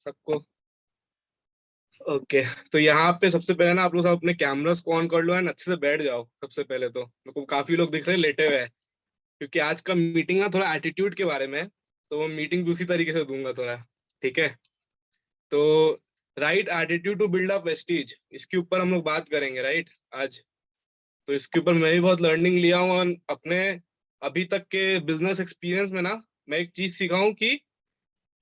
सबको। ओके, तो यहाँ पे सबसे पहले ना आप लोग सब अपने कैमरास को ऑन कर लो एंड अच्छे से बैठ जाओ। सबसे पहले तो मेरे को काफी लोग दिख रहे हैं लेटे हुए हैं, क्योंकि आज का मीटिंग ना थोड़ा एटीट्यूड के बारे में है, तो वो मीटिंग भी उसी तरीके से दूंगा थोड़ा। ठीक है, तो right attitude to build up Vestige, इसके ऊपर हम लोग बात करेंगे राइट आज। तो इसके ऊपर मैं भी बहुत लर्निंग लिया हूँ और अपने अभी तक के बिजनेस एक्सपीरियंस में ना मैं एक चीज सीखा हूँ कि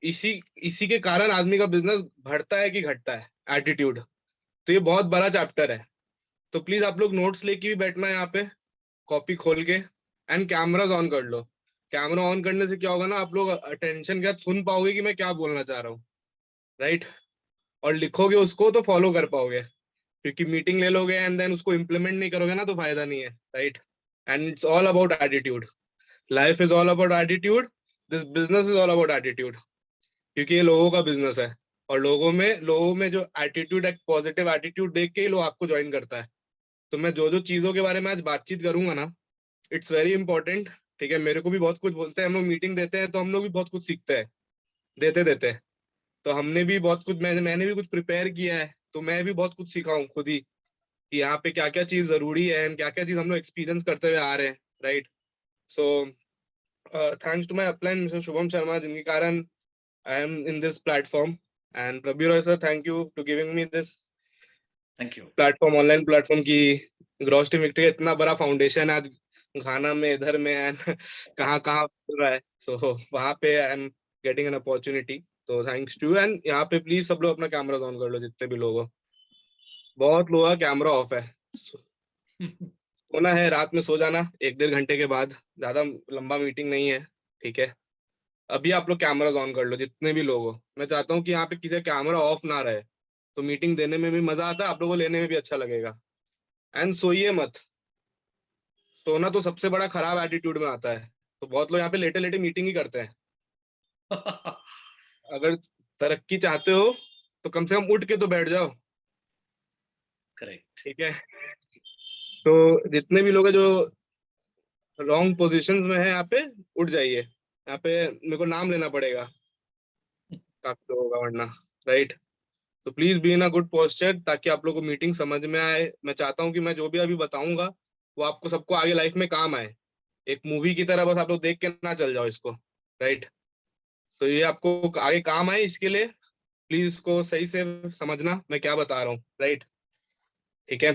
इसी इसी के कारण आदमी का बिजनेस बढ़ता है कि घटता है, एटीट्यूड। तो ये बहुत बड़ा चैप्टर है, तो प्लीज आप लोग नोट्स लेके भी बैठना है यहाँ पे, कॉपी खोल के, एंड कैमराज ऑन कर लो। कैमरा ऑन करने से क्या होगा ना, आप लोग अटेंशन के साथ सुन पाओगे कि मैं क्या बोलना चाह रहा हूँ, राइट। और लिखोगे उसको तो फॉलो कर पाओगे, क्योंकि मीटिंग ले लोगे एंड देन उसको इम्प्लीमेंट नहीं करोगे ना तो फायदा नहीं है, right. And it's all about attitude, life is all about attitude, this business is all about attitude, क्योंकि ये लोगों का बिजनेस है। और लोगों में जो एटीट्यूड, एक पॉजिटिव एटीट्यूड देख के ही लोग आपको ज्वाइन करता है। तो मैं जो जो चीजों के बारे में आज बातचीत करूंगा ना, इट्स वेरी इंपॉर्टेंट। ठीक है, मेरे को भी बहुत कुछ बोलते हैं, हम लोग मीटिंग देते हैं तो हम लोग भी बहुत कुछ सीखते हैं देते देते। तो हमने भी बहुत कुछ, मैंने भी कुछ प्रिपेयर किया है, तो मैं भी बहुत कुछ सीखा हूँ खुद ही कि यहाँ पे क्या क्या चीज जरूरी है एंड क्या क्या चीज हम लोग एक्सपीरियंस करते हुए आ रहे हैं, right. So thanks to my upline mister Shubham Sharma, जिनके कारण I am in this platform. And Prabhu Roy sir, thank you to giving me this thank you platform, online platform की। ग्रॉस टीम विक्ट्री इतना बड़ा फाउंडेशन है आज घाना में, इधर में एंड कहाँ कहाँ चल रहा है, सो वहाँ पे I am getting an opportunity. तो थैंक्स टू, एंड यहाँ पे प्लीज सब लोग अपना कैमरा ऑन कर लो, जितने भी लोग हो। बहुत लोगों का कैमरा ऑफ है। सोना है रात में, सो जाना 1-1.5 घंटे के बाद, ज्यादा लंबा मीटिंग नहीं है। ठीक है, अभी आप लोग कैमरा ऑन कर लो जितने भी लोग हो। मैं चाहता हूँ कि यहाँ पे किसी का कैमरा ऑफ ना रहे, तो मीटिंग देने में भी मजा आता है, आप लोगों को लेने में भी अच्छा लगेगा। एंड सोइए मत। सोना तो सबसे बड़ा खराब एटीट्यूड में आता है, तो बहुत लोग यहाँ पे लेटे लेटे मीटिंग ही करते हैं। अगर तरक्की चाहते हो तो कम से कम उठ के तो बैठ जाओ। करेक्ट। ठीक है, तो जितने भी लोग हैं जो रॉन्ग पोजीशन में है यहाँ पे, उठ जाइए। यहाँ पे मेरे को नाम लेना पड़ेगा, काफी लोग होगा वरना, राइट। तो please be in a good posture, ताकि आप लोग को मीटिंग समझ में आए। मैं चाहता हूँ कि मैं जो भी अभी बताऊंगा वो आपको सबको आगे लाइफ में काम आए, एक मूवी की तरह, बस आप लोग देख के ना चल जाओ इसको, राइट। तो ये आपको आगे काम आए, इसके लिए प्लीज इसको सही से समझना मैं क्या बता रहा हूँ, राइट। ठीक है,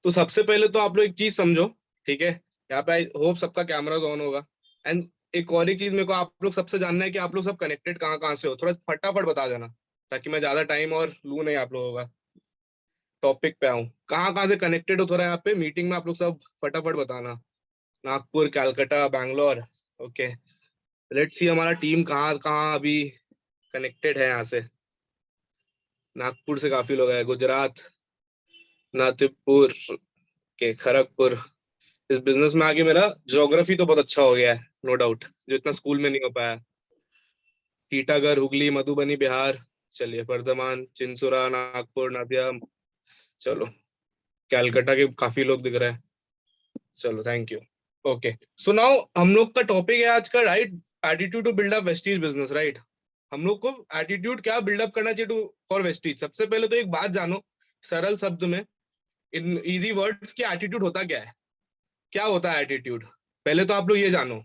तो सबसे पहले तो आप लोग एक चीज समझो। ठीक है, यहाँ पे आई होप सबका कैमरा ऑन होगा। एंड एक और एक चीज मेरे को आप लोग सबसे जानना है कि आप लोग सब कनेक्टेड कहाँ कहाँ से हो, थोड़ा फटाफट बता देना, ताकि मैं ज्यादा टाइम और लूँ नहीं आप लोगों का, टॉपिक पे आऊँ। कहाँ कहाँ से कनेक्टेड हो थोड़ा यहाँ पे मीटिंग में आप लोग सब फटाफट बताना। Nagpur, Calcutta, Bangalore. Okay, let's see हमारा टीम कहाँ कहाँ अभी कनेक्टेड है यहाँ से। नागपुर से काफी लोग हैं, गुजरात, नागपुर के, खड़गपुर। इस बिजनेस में आगे मेरा ज्योग्राफी तो बहुत अच्छा हो गया है, नो डाउट, जो इतना स्कूल में नहीं हो पाया। टीटागढ़, हुगली, मधुबनी, बिहार। चलिए, वर्धमान, चिंसुरा, नागपुर, नदिया। चलो, कैलकाटा के काफी लोग दिख रहे हैं। चलो, thank you. Okay, so now हम लोग का टॉपिक है आज का, right, attitude to build up Vestige business, right. हम लोग को एटीट्यूड क्या बिल्डअप करना चाहिए टू फॉर वेस्टीज। सबसे पहले तो एक बात जानो, सरल शब्द में, इन इजी वर्ड्स, की एटीट्यूड होता क्या है, क्या होता है एटीट्यूड। पहले तो आप लोग ये जानो,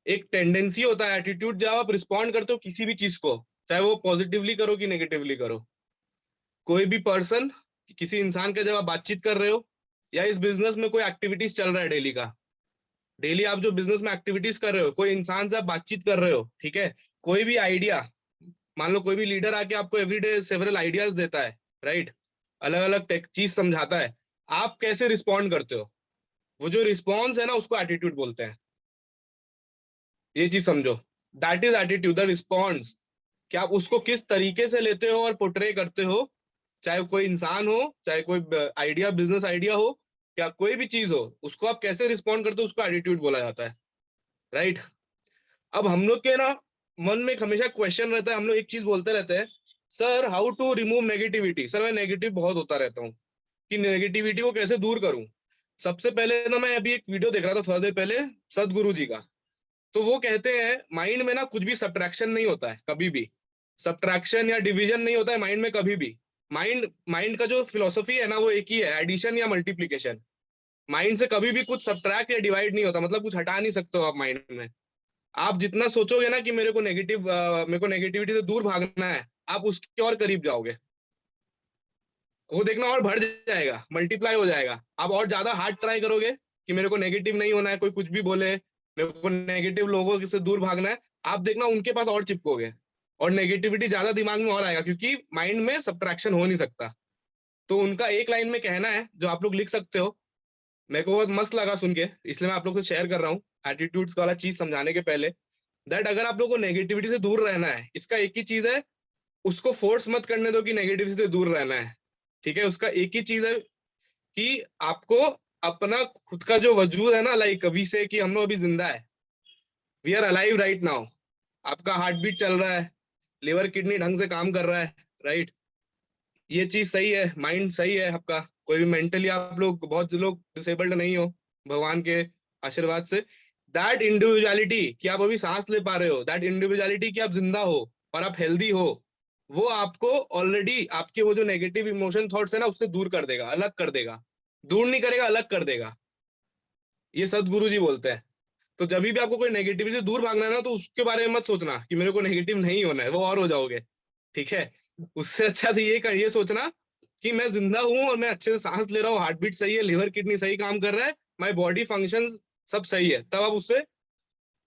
एक टेंडेंसी होता है एटीट्यूड, जब आप रिस्पॉन्ड करते हो किसी भी चीज को, चाहे वो पॉजिटिवली करो कि नेगेटिवली करो। कोई भी पर्सन, किसी इंसान के जब आप बातचीत कर रहे हो, या इस बिजनेस में कोई एक्टिविटीज चल रहा है डेली का, डेली आप जो बिजनेस में एक्टिविटीज कर रहे हो, कोई इंसान से आप बातचीत कर रहे हो, ठीक है, कोई भी आइडिया, मान लो कोई भी लीडर आके आपको एवरीडे सेवरल आइडियाज देता है, राइट, अलग अलग टेक चीज समझाता है, आप कैसे रिस्पॉन्ड करते हो, वो जो रिस्पॉन्स है ना, उसको एटीट्यूड बोलते हैं। ये चीज समझो, that is attitude, the response, कि आप उसको किस तरीके से लेते हो और पोर्ट्रे करते हो। चाहे कोई इंसान हो, चाहे कोई आइडिया, बिजनेस आइडिया हो, या कोई भी चीज हो, उसको आप कैसे रिस्पॉन्ड करते हो, उसको एटीट्यूड बोला जाता है, राइट। अब हम लोग के ना मन में एक हमेशा क्वेश्चन रहता है, हम लोग एक चीज बोलते रहते हैं, sir how to remove negativity. Sir मैं नेगेटिव बहुत होता रहता हूँ, कि नेगेटिविटी को कैसे दूर करूं। सबसे पहले ना, मैं अभी एक वीडियो देख रहा था थोड़ा देर पहले, सदगुरु जी का। तो वो कहते हैं माइंड में ना कुछ भी सब्ट्रैक्शन नहीं होता है कभी भी। सब्ट्रैक्शन या डिवीजन नहीं होता है माइंड में कभी भी। माइंड माइंड का जो फिलोसफी है ना वो एक ही है, एडिशन या मल्टीप्लीकेशन। माइंड से कभी भी कुछ सब्ट्रैक्ट या डिवाइड नहीं होता, मतलब कुछ हटा नहीं सकते हो आप माइंड में। आप जितना सोचोगे ना कि मेरे को नेगेटिविटी से दूर भागना है, आप उसके और करीब जाओगे। वो देखना और बढ़ जाएगा, मल्टीप्लाई हो जाएगा। आप और ज्यादा हार्ड ट्राई करोगे कि मेरे को नेगेटिव नहीं होना है, कोई कुछ भी बोले, मेरे को नेगेटिव लोगों से दूर भागना है, आप देखना उनके पास और चिपकोगे और नेगेटिविटी ज्यादा दिमाग में और आएगा, क्योंकि माइंड में सब्ट्रैक्शन हो नहीं सकता। तो उनका एक लाइन में कहना है जो आप लोग लिख सकते हो, मेरे को बहुत मस्त लगा सुन के, इसलिए मैं आप लोग से शेयर कर रहा हूँ एटीट्यूड्स वाला चीज समझाने के पहले। दैट अगर आप लोग को नेगेटिविटी से दूर रहना है, इसका एक ही चीज है, उसको फोर्स मत करने दो कि नेगेटिविटी से दूर रहना है। ठीक है, उसका एक ही चीज है कि आपको अपना खुद का जो वजूद है ना, लाइक वी से कि हम लोग अभी जिंदा है, we are alive right now. आपका हार्ट बीट चल रहा है, लिवर किडनी ढंग से काम कर रहा है, राइट। ये चीज सही है, माइंड सही है आपका, कोई भी मेंटली आप लोग बहुत लोग डिसेबल्ड नहीं हो भगवान के आशीर्वाद से। दैट इंडिविजुअलिटी कि आप अभी सांस ले पा रहे हो, दैट इंडिविजुअलिटी कि आप जिंदा हो और आप हेल्दी हो, वो आपको ऑलरेडी आपके वो जो नेगेटिव इमोशन थॉट्स है ना उससे दूर कर देगा, अलग कर देगा। दूर नहीं करेगा, अलग कर देगा। ये सदगुरु जी बोलते हैं। तो जब भी आपको कोई नेगेटिविटी से दूर भागना है ना, तो उसके बारे में मत सोचना कि मेरे को नेगेटिव नहीं होना है, वो और हो जाओगे। ठीक है, उससे अच्छा तो ये सोचना कि मैं जिंदा हूं और मैं अच्छे से सांस ले रहा हूँ, हार्ट बीट सही है, लिवर किडनी सही काम कर रहा है, माय बॉडी फंक्शन सब सही है। तब आप उससे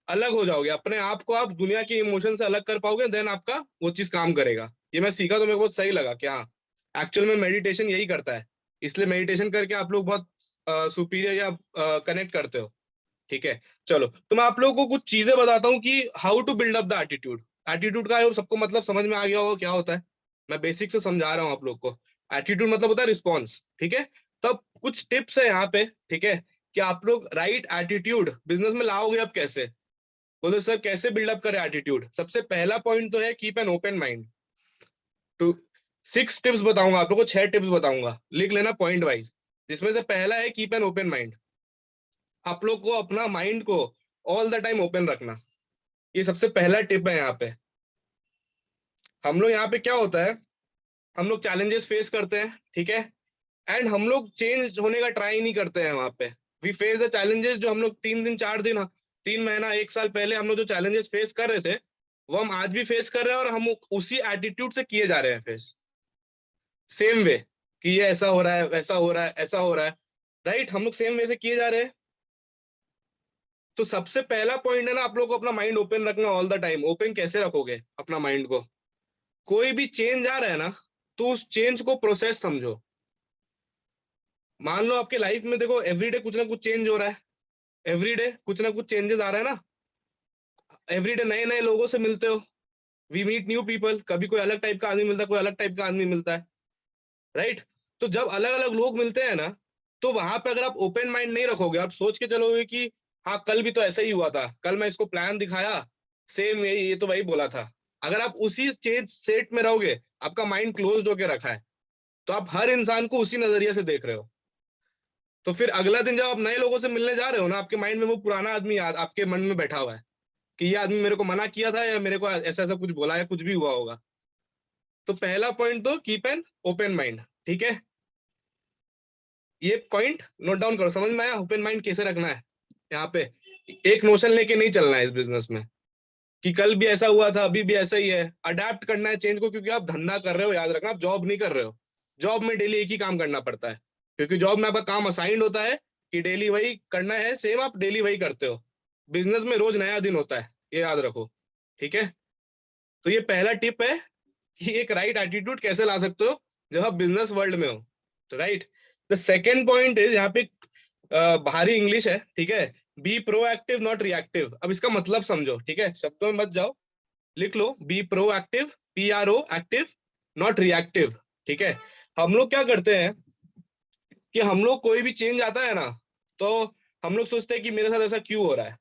अलग हो जाओगे, अपने आप को आप दुनिया के इमोशन से अलग कर पाओगे, देन आपका वो चीज काम करेगा। ये मैं सीखा तो मेरे को बहुत सही लगा कि हाँ, एक्चुअल में मेडिटेशन यही करता है। इसलिए मेडिटेशन करके आप लोग बहुत सुपीरियर या कनेक्ट करते हो। ठीक है, चलो तो मैं आप लोगों को कुछ चीजें बताता हूँ कि how to build up the attitude. Attitude का सबको मतलब समझ में आ गया होगा क्या होता है। मैं बेसिक से समझा रहा हूँ आप लोग को। एटीट्यूड मतलब होता है रिस्पॉन्स, ठीक है। तब कुछ टिप्स है यहाँ पे, ठीक है, कि आप लोग राइट एटीट्यूड बिजनेस में लाओगे अब कैसे। बोले सर कैसे बिल्डअप करें एटीट्यूड। सबसे पहला पॉइंट तो है कीप एन ओपन माइंड। तो 6 टिप्स बताऊंगा आप लोग को, 6 टिप्स बताऊंगा, लिख लेना पॉइंट वाइज। जिसमें से पहला है कीप एन ओपन माइंड। आप लोग को अपना माइंड को ऑल द टाइम ओपन रखना। ये सबसे पहला टिप है यहाँ पे। हम लोग यहाँ पे क्या होता है, हम लोग चैलेंजेस फेस करते हैं, ठीक है, एंड हम लोग चेंज होने का ट्राई नहीं करते हैं वहां पे। वी फेस द चैलेंजेस जो हम लोग 3 दिन 4 दिन 3 महीना 1 साल पहले हम लोग जो चैलेंजेस फेस कर रहे थे, वो हम आज भी फेस कर रहे हैं और हम उसी एटीट्यूड से किए जा रहे हैं फेस, सेम वे, कि ये ऐसा हो रहा है, वैसा हो रहा है, ऐसा हो रहा है, राइट। हम लोग सेम वे से किए जा रहे हैं। तो सबसे पहला पॉइंट है ना, आप लोग को अपना माइंड ओपन रखना ऑल द टाइम। ओपन कैसे रखोगे अपना माइंड को, कोई भी चेंज आ रहा है ना, तो उस चेंज को प्रोसेस समझो। मान लो आपके लाइफ में देखो एवरीडे कुछ ना कुछ चेंज हो रहा है, एवरीडे कुछ ना कुछ चेंजेस आ रहा है ना, एवरीडे नए नए लोगों से मिलते हो, वी मीट न्यू पीपल, कभी कोई अलग टाइप का आदमी मिलता है, कोई अलग टाइप का आदमी मिलता है, राइट। तो जब अलग अलग लोग मिलते हैं ना, तो वहां पे अगर आप ओपन माइंड नहीं रखोगे, आप सोच के चलोगे कि हाँ कल भी तो ऐसा ही हुआ था, कल मैं इसको प्लान दिखाया, सेम ये तो वही बोला था। अगर आप उसी चेंज सेट में रहोगे, आपका माइंड क्लोज होके रखा है, तो आप हर इंसान को उसी नजरिए से देख रहे हो। तो फिर अगला दिन जब आप नए लोगों से मिलने जा रहे हो ना, आपके माइंड में वो पुराना आदमी याद आपके मन में बैठा हुआ है कि ये आदमी मेरे को मना किया था या मेरे को ऐसा ऐसा कुछ बोला या कुछ भी हुआ होगा। तो पहला पॉइंट तो कीप एन ओपन माइंड, ठीक है। ये पॉइंट नोट डाउन करो, समझ में आया ओपन माइंड कैसे रखना है। यहाँ पे एक नोशन लेके नहीं चलना है इस बिजनेस में कि कल भी ऐसा हुआ था अभी भी ऐसा ही है। अडेप्ट करना है चेंज को, क्योंकि आप धंधा कर रहे हो, याद रखना, आप जॉब नहीं कर रहे हो। जॉब में डेली एक ही काम करना पड़ता है, क्योंकि जॉब में आपका काम असाइंड होता है कि डेली वही करना है, सेम आप डेली वही करते हो। बिजनेस में रोज नया दिन होता है, ये याद रखो, ठीक है। तो ये पहला टिप है कि एक राइट एटीट्यूड कैसे ला सकते हो जब आप बिजनेस वर्ल्ड में हो, तो राइट। द सेकेंड पॉइंट है, यहाँ पे भारी इंग्लिश है, ठीक है, बी प्रोएक्टिव नॉट रिएक्टिव। अब इसका मतलब समझो, ठीक है, शब्दों में मत जाओ, लिख लो, be proactive, PRO active, not reactive, ठीक है। हम लोग क्या करते हैं कि हम लोग कोई भी चेंज आता है ना, तो हम लोग सोचते हैं कि मेरे साथ ऐसा क्यों हो रहा है।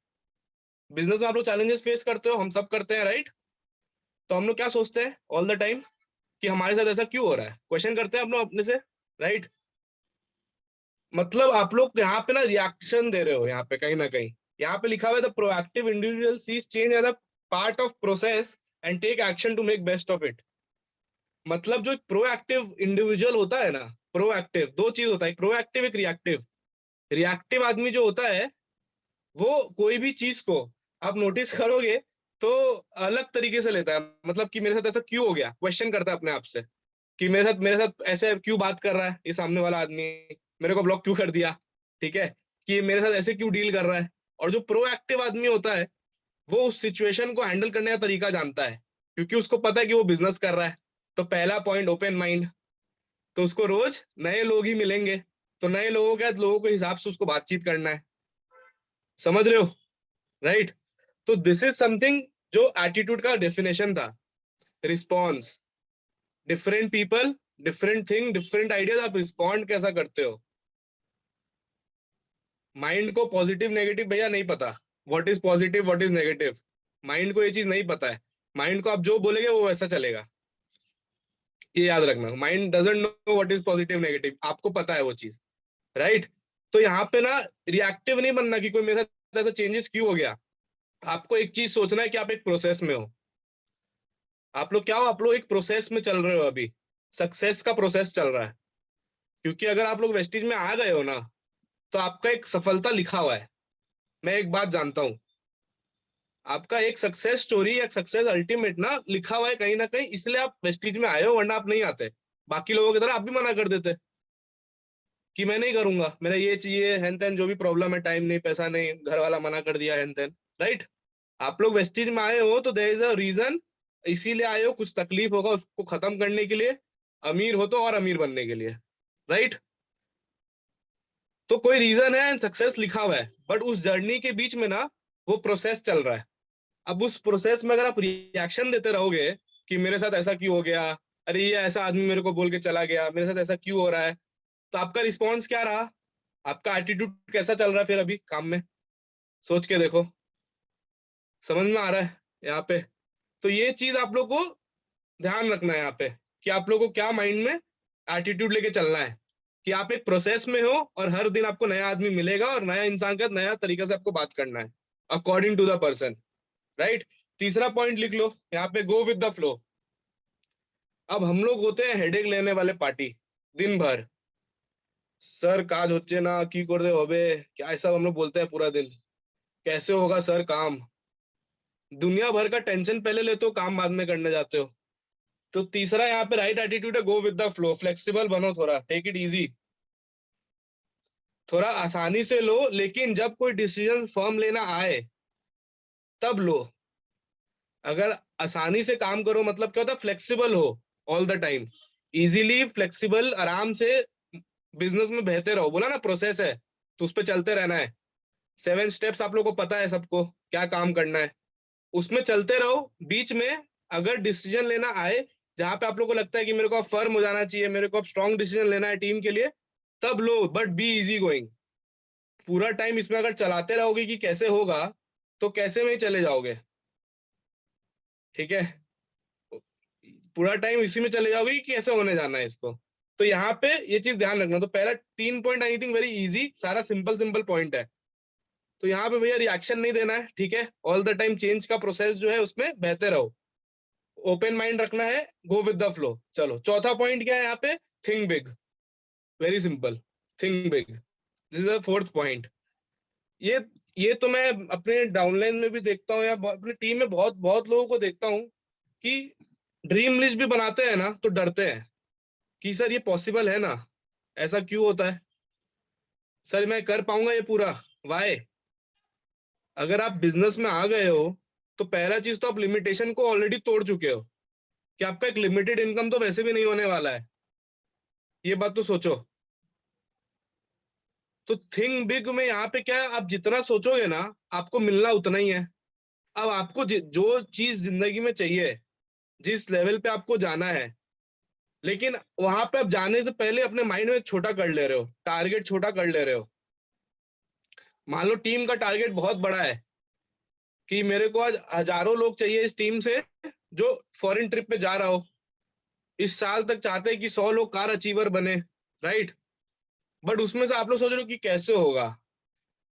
बिजनेस में आप लोग चैलेंजेस फेस करते हो, हम सब करते हैं, राइट। तो हम लोग क्या सोचते हैं ऑल द टाइम कि हमारे साथ ऐसा क्यों हो रहा है, क्वेश्चन करते हैं हम लोग अपने से, राइट। मतलब आप लोग यहाँ पे ना रिएक्शन दे रहे हो, यहाँ पे कहीं ना कहीं यहाँ पे लिखा हुआ है the proactive individual sees change as a part of process and take action to make best of it. मतलब जो प्रोएक्टिव इंडिविजुअल होता है ना, प्रोएक्टिव, दो चीज होता है, प्रोएक्टिव एक रिएक्टिव। रिएक्टिव आदमी जो होता है वो कोई भी चीज को आप नोटिस करोगे तो अलग तरीके से लेता है। मतलब कि मेरे साथ ऐसा क्यों हो गया, क्वेश्चन करता है अपने आप से कि मेरे साथ ऐसे क्यों बात कर रहा है ये सामने वाला आदमी, मेरे को ब्लॉक क्यों कर दिया, ठीक है, कि मेरे साथ ऐसे क्यों डील कर रहा है। और जो प्रोएक्टिव आदमी होता है वो उस सिचुएशन को हैंडल करने का तरीका जानता है, क्योंकि उसको पता है कि वो बिजनेस कर रहा है। तो पहला पॉइंट, ओपन माइंड। तो उसको रोज नए लोग ही मिलेंगे, तो नए लोगों के साथ लोगों के हिसाब से उसको बातचीत करना है। समझ रहे हो, राइट? तो दिस इज समथिंग जो एटीट्यूड का डेफिनेशन था। Response, different people, different thing, different ideas, आप रिस्पॉन्ड कैसा करते हो। माइंड को पॉजिटिव नेगेटिव भैया नहीं पता, what is positive what is negative, mind को ये चीज नहीं पता है। माइंड को आप जो बोलेंगे वो वैसा चलेगा, ये याद रखना। Mind doesn't know what is positive negative, आपको पता है वो चीज, राइट? तो यहाँ पे ना रिएक्टिव नहीं बनना कि कोई मेरे साथ ऐसा चेंजेस क्यों हो गया। आपको एक चीज सोचना है कि आप एक प्रोसेस में हो। आप लोग क्या हो, आप लोग एक प्रोसेस में चल रहे हो अभी, सक्सेस का प्रोसेस चल रहा है। क्योंकि अगर आप लोग वेस्टिज में आ गए हो ना, तो आपका एक सफलता लिखा हुआ है। मैं एक बात जानता हूँ, आपका एक सक्सेस स्टोरी या सक्सेस अल्टीमेट ना लिखा हुआ है कहीं ना कहीं, इसलिए आप वेस्टिज में आए हो, वरना आप नहीं आते। बाकी लोगों की तरह आप भी मना कर देते कि मैं नहीं करूंगा, मेरा ये चाहिए, हैन तैन, जो भी प्रॉब्लम है, टाइम नहीं, पैसा नहीं, घर वाला मना कर दिया, हैन तैन, राइट? आप लोग वेस्टिज में आए हो तो देयर इज अ रीजन, इसीलिए आए हो, कुछ तकलीफ होगा उसको खत्म करने के लिए, अमीर हो तो और अमीर बनने के लिए, राइट? तो कोई रीजन है, सक्सेस लिखा हुआ है, बट उस जर्नी के बीच में ना वो प्रोसेस चल रहा है। अब उस प्रोसेस में अगर आप रिएक्शन देते रहोगे कि मेरे साथ ऐसा क्यों हो गया, अरे ये ऐसा आदमी मेरे को बोल के चला गया, मेरे साथ ऐसा क्यों हो रहा है, तो आपका रिस्पॉन्स क्या रहा, आपका एटीट्यूड कैसा चल रहा है फिर अभी काम में, सोच के देखो। समझ में आ रहा है यहाँ पे? तो ये चीज आप लोग को ध्यान रखना है यहाँ पे, कि आप लोग को क्या माइंड में एटीट्यूड लेके चलना है, कि आप एक प्रोसेस में हो और हर दिन आपको नया आदमी मिलेगा और नया इंसान का नया तरीका से आपको बात करना है, according to the person, right? तीसरा पॉइंट लिख लो यहाँ पे, गो विद द फ्लो। अब हम लोग होते हैं हेडेक लेने वाले पार्टी, दिन भर सर काज होचे ना, की कर दे होबे, क्या ऐसा हम लोग बोलते हैं पूरा दिन, कैसे होगा सर काम, दुनिया भर का टेंशन पहले लेते हो, काम बाद में करने जाते हो। तो तीसरा यहाँ पे राइट एटीट्यूड है, go with the flow, flexible बनो, थोड़ा टेक इट इजी, थोड़ा आसानी से लो, लेकिन जब कोई डिसीजन फर्म लेना आए तब लो। अगर आसानी से काम करो मतलब क्या होता है, फ्लेक्सिबल हो all the time, easily flexible, आराम से बिजनेस में बहते रहो। बोला ना प्रोसेस है, तो उस पर चलते रहना है। 7 स्टेप्स आप लोग को पता है सबको, क्या काम करना है, उसमें चलते रहो। बीच में अगर डिसीजन लेना आए जहां पे आप लोग को लगता है कि मेरे को अब फर्म हो जाना चाहिए, मेरे को अब स्ट्रॉन्ग डिसीजन लेना है टीम के लिए, तब लो, बट बी इजी गोइंग। पूरा टाइम इसमें अगर चलाते रहोगे कि कैसे होगा, तो कैसे में ही चले जाओगे, ठीक है? पूरा टाइम इसी में चले जाओगे कि कैसे होने जाना है इसको। तो यहाँ पे ये चीज ध्यान रखना। तो पहला 3 पॉइंट एनीथिंग वेरी इजी, सारा सिंपल सिंपल पॉइंट है। तो यहाँ पे भैया रिएक्शन नहीं देना है, ठीक है? ऑल द टाइम चेंज का प्रोसेस जो है उसमें बहते रहो, ओपन माइंड रखना है, गो विद द फ्लो। चलो चौथा पॉइंट क्या है यहाँ पे, think big, very simple, think big, this is the fourth point. ये ये तो मैं अपने डाउनलाइन में भी देखता हूँ या अपनी टीम में बहुत बहुत लोगों को देखता हूँ कि ड्रीम लिस्ट भी बनाते हैं ना तो डरते हैं कि सर ये पॉसिबल है ना, ऐसा क्यों होता है, सर मैं कर पाऊंगा ये पूरा, वाई? अगर आप बिजनेस में आ गए हो तो पहला चीज तो आप लिमिटेशन को ऑलरेडी तोड़ चुके हो, कि आपका एक लिमिटेड इनकम तो वैसे भी नहीं होने वाला है, ये बात तो सोचो। तो थिंक बिग में यहाँ पे क्या है, आप जितना सोचोगे ना आपको मिलना उतना ही है। अब आपको जो चीज जिंदगी में चाहिए, जिस लेवल पे आपको जाना है, लेकिन वहां पे आप जाने से पहले अपने माइंड में छोटा कर ले रहे हो, टारगेट छोटा कर ले रहे हो। मान लो टीम का टारगेट बहुत बड़ा है कि मेरे को आज हजारों लोग चाहिए इस टीम से जो फॉरेन ट्रिप पे जा रहा हो, इस साल तक चाहते हैं कि 100 लोग कार अचीवर बने, राइट? बट उसमें से आप लोग सोच रहे हो कि कैसे होगा,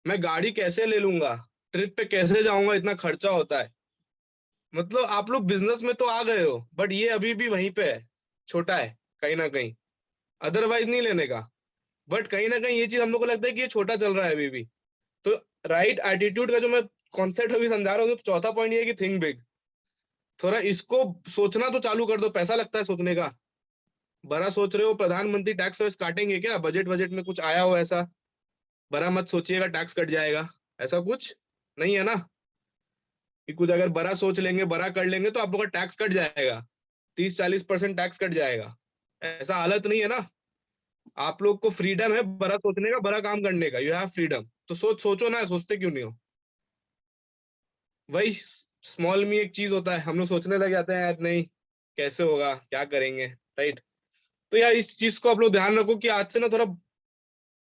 मैं गाड़ी कैसे ले लूंगा, ट्रिप पे कैसे जाऊंगा, इतना खर्चा होता है। मतलब आप लोग बिजनेस में तो आ गए हो, बट ये अभी भी वहीं पे है, छोटा है कहीं ना कहीं, अदरवाइज नहीं लेने का। बट कहीं ना कहीं ये चीज हम लोग को लगता है कि ये छोटा चल रहा है अभी भी। तो राइट एटीट्यूड का जो मैं कॉन्सेप्ट अभी समझा रहा हूँ, तो चौथा पॉइंट ये है कि थिंक बिग। थोड़ा इसको सोचना तो चालू कर दो, पैसा लगता है सोचने का। बड़ा सोच रहे हो प्रधानमंत्री टैक्स वैक्स काटेंगे क्या, बजट बजट में कुछ आया हो ऐसा? बड़ा मत सोचिएगा टैक्स कट जाएगा, ऐसा कुछ नहीं है ना। कि कुछ अगर बड़ा सोच लेंगे, बड़ा कर लेंगे तो आप लोग का टैक्स कट जाएगा, 30-40% टैक्स कट जाएगा, ऐसा हालत नहीं है ना। आप लोग को फ्रीडम है बड़ा सोचने का, बड़ा काम करने का, यू हैव फ्रीडम। तो सोचो ना, सोचते क्यों नहीं हो? वही स्मॉल में एक चीज होता है, हम लोग सोचने लग जाते हैं यार नहीं कैसे होगा, क्या करेंगे, राइट। तो यार इस चीज को आप लोग ध्यान रखो कि आज से ना थोड़ा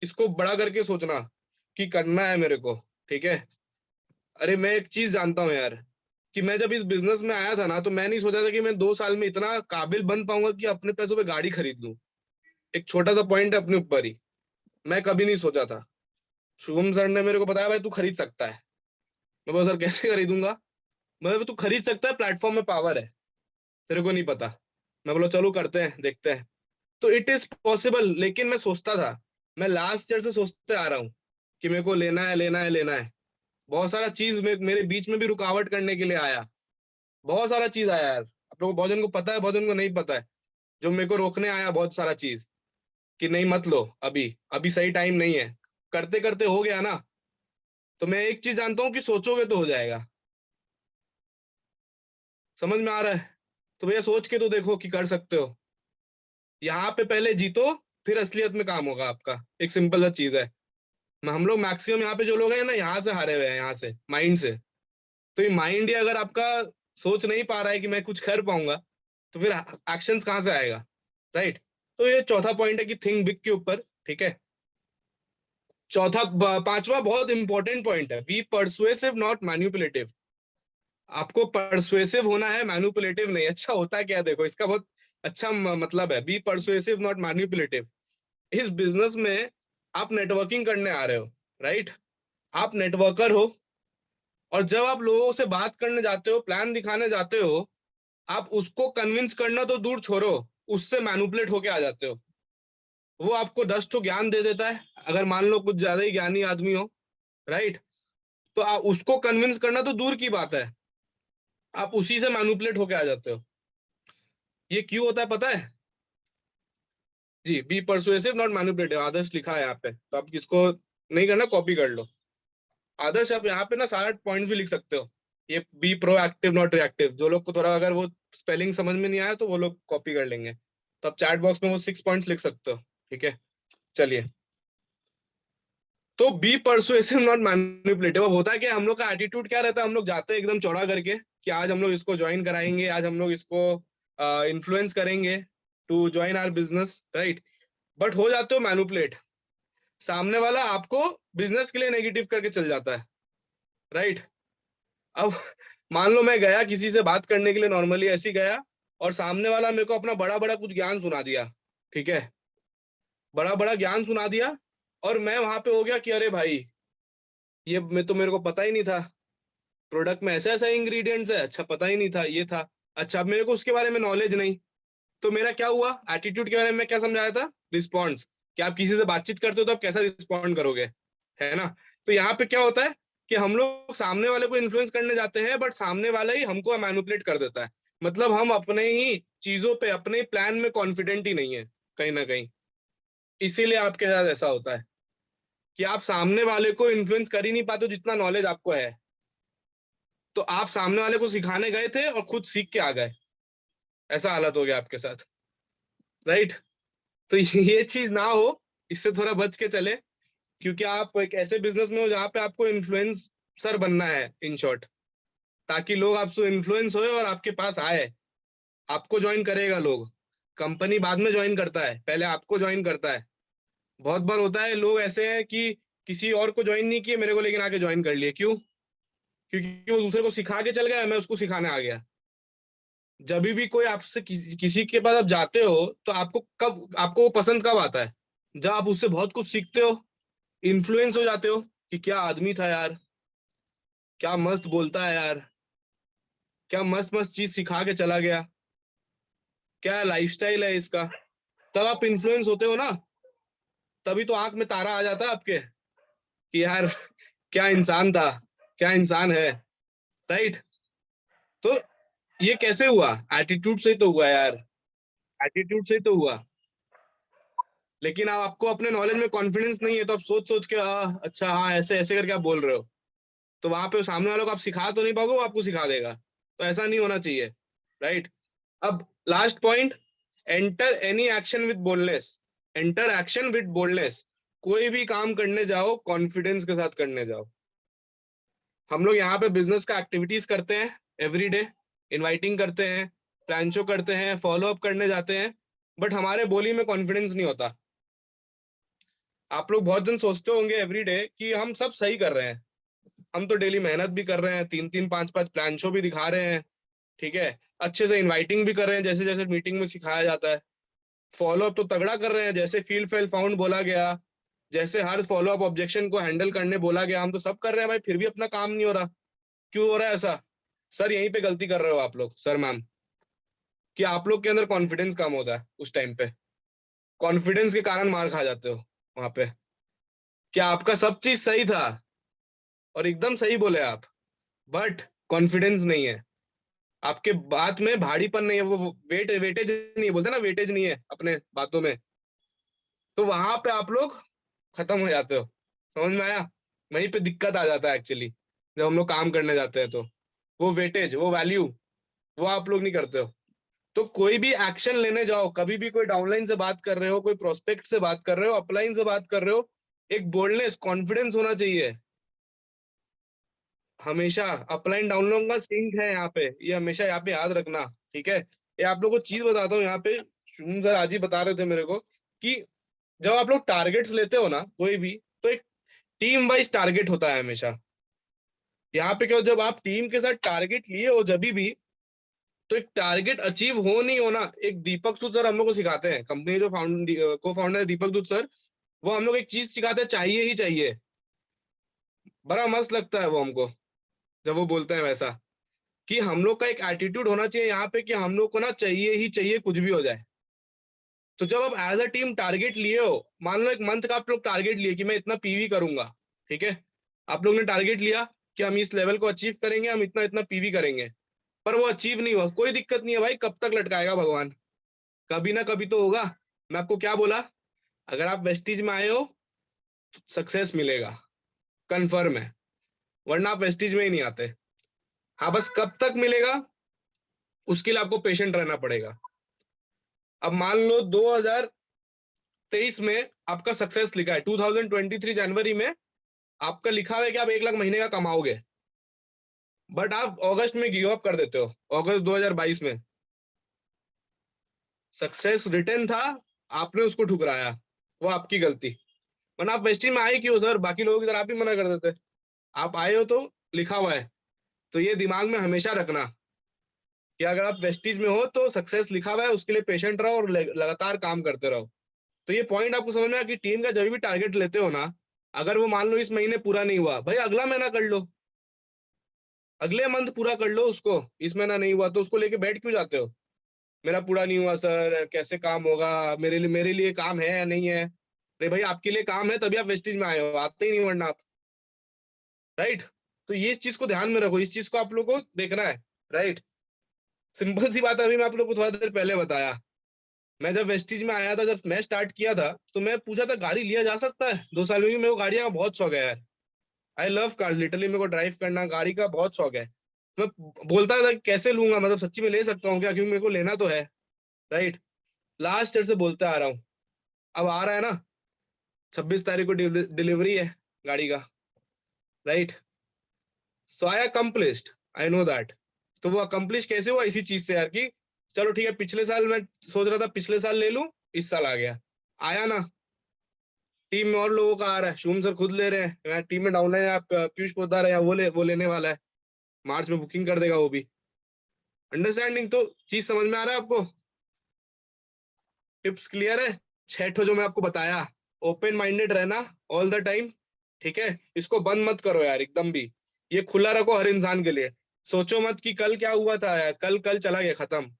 इसको बड़ा करके सोचना कि करना है मेरे को, ठीक है। अरे मैं एक चीज जानता हूँ यार, कि मैं जब इस बिजनेस में आया था ना, तो मैं नहीं सोचा था कि मैं 2 साल में इतना काबिल बन पाऊंगा कि अपने पैसों पे गाड़ी खरीद लूं। एक छोटा सा पॉइंट है अपने ऊपर ही, मैं कभी नहीं सोचा था। शुभम सर ने मेरे को बताया भाई तू खरीद सकता है। मैं बोला सर कैसे खरीदूंगा? मैं तू खरीद सकता है, प्लेटफॉर्म में पावर है, तेरे को नहीं पता। मैं बोला चलो करते हैं, देखते हैं। तो इट इज पॉसिबल, लेकिन मैं सोचता था, मैं लास्ट ईयर से सोचते आ रहा हूँ कि मेरे को लेना है लेना है लेना है। बहुत सारा चीज मेरे बीच में भी रुकावट करने के लिए आया, बहुत सारा चीज आया यार। आप लोगों को बहुत जन को पता है, बहुत जन को नहीं पता है, जो मेरे को रोकने आया बहुत सारा चीज, कि नहीं मत लो, अभी अभी सही टाइम नहीं है। करते करते हो गया ना। तो मैं एक चीज जानता हूँ कि सोचोगे तो हो जाएगा। समझ में आ रहा है? तो भैया सोच के तो देखो कि कर सकते हो। यहाँ पे पहले जीतो, फिर असलियत में काम होगा आपका। एक सिंपल सा चीज है। हम लोग मैक्सिमम यहाँ पे जो लोग हैं ना, यहाँ से हारे हुए हैं, यहाँ से माइंड से। तो ये माइंड ही अगर आपका सोच नहीं पा रहा है कि मैं कुछ कर पाऊंगा, तो फिर एक्शंस कहाँ से आएगा, राइट। तो ये चौथा पॉइंट है कि थिंक बिग के ऊपर, ठीक है। पांचवा बहुत इंपॉर्टेंट पॉइंट है, बी परसुएसिव नॉट मैन्युपुलेटिव। आपको परसुएसिव होना है, मैन्युपुलेटिव नहीं। अच्छा होता है क्या, देखो इसका बहुत अच्छा मतलब है, बी परसुएसिव नॉट मैन्युपुलेटिव। इस बिजनेस में आप नेटवर्किंग करने आ रहे हो, राइट। आप नेटवर्कर हो, और जब आप लोगों से बात करने जाते हो, प्लान दिखाने जाते हो, आप उसको कन्विंस करना तो दूर छोड़ो, उससे मैनिपुलेट होके आ जाते हो। वो आपको 10 ज्ञान दे देता है, अगर मान लो कुछ ज्यादा ही ज्ञानी आदमी हो, राइट। तो आप उसको कन्विंस करना तो दूर की बात है, आप उसी से मैनिपुलेट होके आ जाते हो। ये क्यों होता है पता है? जी, बी परसुएसिव नॉट मैनिपुलेटिव, आदर्श लिखा है यहाँ पे, तो आप किसको नहीं करना, कॉपी कर लो। आदर्श आप यहाँ पे ना सारा पॉइंट्स भी लिख सकते हो। ये बी प्रोएक्टिव नॉट रिएक्टिव, जो लोग को थोड़ा अगर वो स्पेलिंग समझ में नहीं आया तो वो लोग कॉपी कर लेंगे। तो आप चैट बॉक्स में वो 6 पॉइंट्स लिख सकते हो, ठीक है। चलिए, तो बी परसुएसिव नॉट मैनिपुलेटिव। अब होता है कि हम लोग का एटीट्यूड क्या रहता है, हम लोग जाते हैं एकदम चौड़ा करके कि आज हम लोग इसको ज्वाइन कराएंगे, आज हम लोग इसको इन्फ्लुएंस करेंगे to join our business, right. But हो जाते हो मैनिपुलेट, सामने वाला आपको बिजनेस के लिए नेगेटिव करके चल जाता है, राइट। अब मान लो मैं गया किसी से बात करने के लिए, नॉर्मली ऐसे ही गया, और सामने वाला मेरे को अपना बड़ा बड़ा कुछ ज्ञान सुना दिया, ठीक है, बड़ा बड़ा ज्ञान सुना दिया। और मैं वहां पे हो गया कि अरे भाई, ये मैं तो मेरे को पता ही नहीं था, प्रोडक्ट में ऐसा ऐसा इंग्रेडिएंट्स है, अच्छा पता ही नहीं था ये था। अच्छा, अब मेरे को उसके बारे में नॉलेज नहीं। तो मेरा क्या हुआ, एटीट्यूड के बारे में मैं क्या समझाया था, रिस्पॉन्स। कि आप किसी से बातचीत करते हो तो आप कैसा रिस्पॉन्ड करोगे, है ना। तो यहाँ पे क्या होता है कि हम लोग सामने वाले को इन्फ्लुएंस करने जाते हैं, बट सामने वाला ही हमको मैनिपुलेट कर देता है। मतलब हम अपने ही चीजों पे, अपने प्लान में कॉन्फिडेंट ही नहीं है कहीं ना कहीं। इसीलिए आपके साथ ऐसा होता है कि आप सामने वाले को इन्फ्लुएंस कर ही नहीं पाते हो जितना नॉलेज आपको है। तो आप सामने वाले को सिखाने गए थे और खुद सीख के आ गए, ऐसा हालत हो गया आपके साथ, राइट। तो ये चीज ना हो, इससे थोड़ा बच के चले। क्योंकि आप एक ऐसे बिजनेस में हो जहाँ पे आपको इन्फ्लुएंसर बनना है, इन शॉर्ट, ताकि लोग आपसे इन्फ्लुएंस होए और आपके पास आए। आपको ज्वाइन करेगा लोग, कंपनी बाद में ज्वाइन करता है, पहले आपको ज्वाइन करता है। बहुत बार होता है लोग ऐसे हैं कि किसी और को ज्वाइन नहीं किए, मेरे को लेकिन आके ज्वाइन कर लिए, क्यों? क्योंकि वो दूसरे को सिखा के चल गया, मैं उसको सिखाने आ गया। जब भी कोई आपसे किसी के पास आप जाते हो, तो आपको वो पसंद कब आता है? जब आप उससे बहुत कुछ सीखते हो, इन्फ्लुएंस हो जाते हो कि क्या आदमी था यार, क्या मस्त बोलता है यार, क्या मस्त मस्त चीज सिखा के चला गया, क्या लाइफस्टाइल है इसका, तब आप इन्फ्लुएंस होते हो ना, तभी तो आंख में तारा आ जाता है आपके कि यार क्या इंसान था, क्या इंसान है। राइट। तो ये कैसे हुआ? एटीट्यूड से ही तो हुआ यार, एटीट्यूड से ही तो हुआ। लेकिन अब आपको अपने नॉलेज में कॉन्फिडेंस नहीं है, तो आप सोच सोच के अच्छा हाँ ऐसे ऐसे करके आप बोल रहे हो, तो वहां पे सामने वालों को आप सिखा तो नहीं पाओगे, वो आपको सिखा देगा। तो ऐसा नहीं होना चाहिए। राइट। अब last point, enter any action with boldness. Enter action with boldness. कोई भी काम करने जाओ कॉन्फिडेंस के साथ करने जाओ। हम लोग यहाँ पे बिजनेस का एक्टिविटीज करते हैं एवरी डे, इन्वाइटिंग करते हैं, प्लान शो करते हैं, फॉलो अप करने जाते हैं, बट हमारे बोली में कॉन्फिडेंस नहीं होता। आप लोग बहुत दिन सोचते होंगे एवरी डे कि हम सब सही कर रहे हैं, हम तो डेली मेहनत भी कर रहे हैं, 3 3 5 5 प्लान शो भी दिखा रहे हैं, ठीक है, अच्छे से इनवाइटिंग भी कर रहे हैं जैसे जैसे मीटिंग में सिखाया जाता है, फॉलो अप तो तगड़ा कर रहे हैं जैसे फील्ड फेल फाउंड बोला गया, जैसे हर फॉलो अप ऑब्जेक्शन को हैंडल करने बोला गया, हम तो सब कर रहे हैं भाई, फिर भी अपना काम नहीं हो रहा। क्यों हो रहा है ऐसा? सर यहीं पे गलती कर रहे हो आप लोग, सर मैम, कि आप लोग के अंदर कॉन्फिडेंस कम होता है उस टाइम पे, कॉन्फिडेंस के कारण मार खा जाते हो वहां पे। क्या आपका सब चीज सही था और एकदम सही बोले आप, बट कॉन्फिडेंस नहीं है, आपके बात में भारीपन नहीं है, वो वेटेज नहीं है, बोलते ना वेटेज नहीं है अपने बातों में, तो वहां पे आप लोग खत्म हो जाते हो। समझ में आया? वहीं पे दिक्कत आ जाता है एक्चुअली, जब हम लोग काम करने जाते हैं तो वो वेटेज, वो वैल्यू, वो आप लोग नहीं करते हो। तो कोई भी एक्शन लेने जाओ, कभी भी कोई डाउनलाइन से बात कर रहे हो, कोई प्रोस्पेक्ट से बात कर रहे हो, अपलाइन से बात कर रहे हो, एक बोल्डनेस कॉन्फिडेंस होना चाहिए हमेशा। अपलाइन डाउनलोड का सिंक है यहाँ पे, ये हमेशा यहाँ पे याद रखना। ठीक है। ये आप लोगों को चीज बताता हूँ यहाँ पे, शुभम सर आज ही बता रहे थे मेरे को कि जब आप लोग टारगेट्स लेते हो ना कोई भी, तो एक टीम वाइज टारगेट होता है हमेशा। यहाँ पे क्या हो, जब आप टीम के साथ टारगेट लिए हो जब भी, तो एक टारगेट अचीव हो नहीं होना, एक दीपक सूद सर हम लोग को सिखाते हैं, कंपनी जो को फाउंडर दीपक सूद सर, वो हम लोग एक चीज सिखाते हैं, चाहिए ही चाहिए। बड़ा मस्त लगता है वो हमको जब वो बोलते हैं वैसा, कि हम लोग का एक एटीट्यूड होना चाहिए यहाँ पे कि हम लोग को ना चाहिए ही चाहिए कुछ भी हो जाए। तो जब आप एज अ टीम टारगेट लिए हो, मान लो एक मंथ का आप लोग टारगेट लिए कि मैं इतना पीवी करूंगा, ठीक है, आप लोग ने टारगेट लिया कि हम इस लेवल को अचीव करेंगे, हम इतना इतना पीवी करेंगे, पर वो अचीव नहीं हुआ, कोई दिक्कत नहीं है भाई, कब तक लटकाएगा भगवान, कभी ना कभी तो होगा। मैं आपको क्या बोला, अगर आप वेस्टीज में आए हो तो सक्सेस मिलेगा, कन्फर्म है, वरना आप वेस्टीज में ही नहीं आते। हाँ बस कब तक मिलेगा, उसके लिए आपको पेशेंट रहना पड़ेगा। अब मान लो 2023 में आपका सक्सेस लिखा है, 2023 जनवरी में आपका लिखा हुआ है कि आप 1 लाख महीने का कमाओगे, बट आप अगस्त में गिव अप कर देते हो, अगस्त 2022 में। सक्सेस रिटर्न था, आपने उसको ठुकराया, वो आपकी गलती। वरना आप वेस्टिंग में आए क्यों सर, बाकी लोगों की तरह आप ही मना कर देते। आप आए हो तो लिखा हुआ है, तो ये दिमाग में हमेशा रखना कि अगर आप वेस्टीज में हो तो सक्सेस लिखा हुआ है, उसके लिए पेशेंट रहो और लगातार काम करते रहो। तो ये पॉइंट आपको समझ में आया कि टीम का जब भी टारगेट लेते हो ना, अगर वो मान लो इस महीने पूरा नहीं हुआ, भाई अगला महीना कर लो, अगले मंथ पूरा कर लो उसको। इस महीना नहीं हुआ तो उसको लेके बैठ क्यों जाते हो, मेरा पूरा नहीं हुआ सर, कैसे काम होगा, मेरे लिए काम है या नहीं है? अरे भाई आपके लिए काम है तभी आप वेस्टीज में आए हो, आते ही नहीं वरना आप। राइट। तो ये इस चीज को ध्यान में रखो, इस चीज को आप लोग को देखना है। राइट। सिंपल सी बात है, अभी मैं आप लोग को थोड़ा देर पहले बताया, मैं जब वेस्टीज में आया था, जब मैं स्टार्ट किया था, तो मैं पूछा था गाड़ी लिया जा सकता है 2 साल में भी, मेरे को गाड़ियां का बहुत शौक है यार, आई लव कार्स लिटरली, मेरे को ड्राइव करना गाड़ी का बहुत शौक है। मैं बोलता था कि कैसे लूंगा, मतलब सच्ची में ले सकता हूँ क्या, क्योंकि मेरे को लेना तो है। राइट। लास्ट ईयर से बोलते आ रहा हूँ, अब आ रहा है ना, 26 तारीख को डिलीवरी है गाड़ी का। Right. So I accomplished, I know that. तो वो अकम्प्लिश कैसे हुआ, इसी चीज से यार, कि चलो ठीक है, पिछले साल मैं सोच रहा था पिछले साल ले लूं, इस साल आ गया, आया ना। टीम में और लोगों का आ रहा है, शुभम सर खुद ले रहे हैं, मैं टीम में डाउन है, आप पीयूष पोद्दार है, वो लेने वाला है, मार्च में बुकिंग कर देगा वो भी। अंडरस्टैंडिंग, तो चीज समझ में आ रहा है आपको? टिप्स क्लियर है? 6 जो मैं आपको बताया, ओपन माइंडेड रहना ऑल द टाइम, ठीक है, इसको बंद मत करो यार एकदम भी, ये खुला रखो हर इंसान के लिए। सोचो मत कि कल क्या हुआ था, कल कल चला गया, खत्म।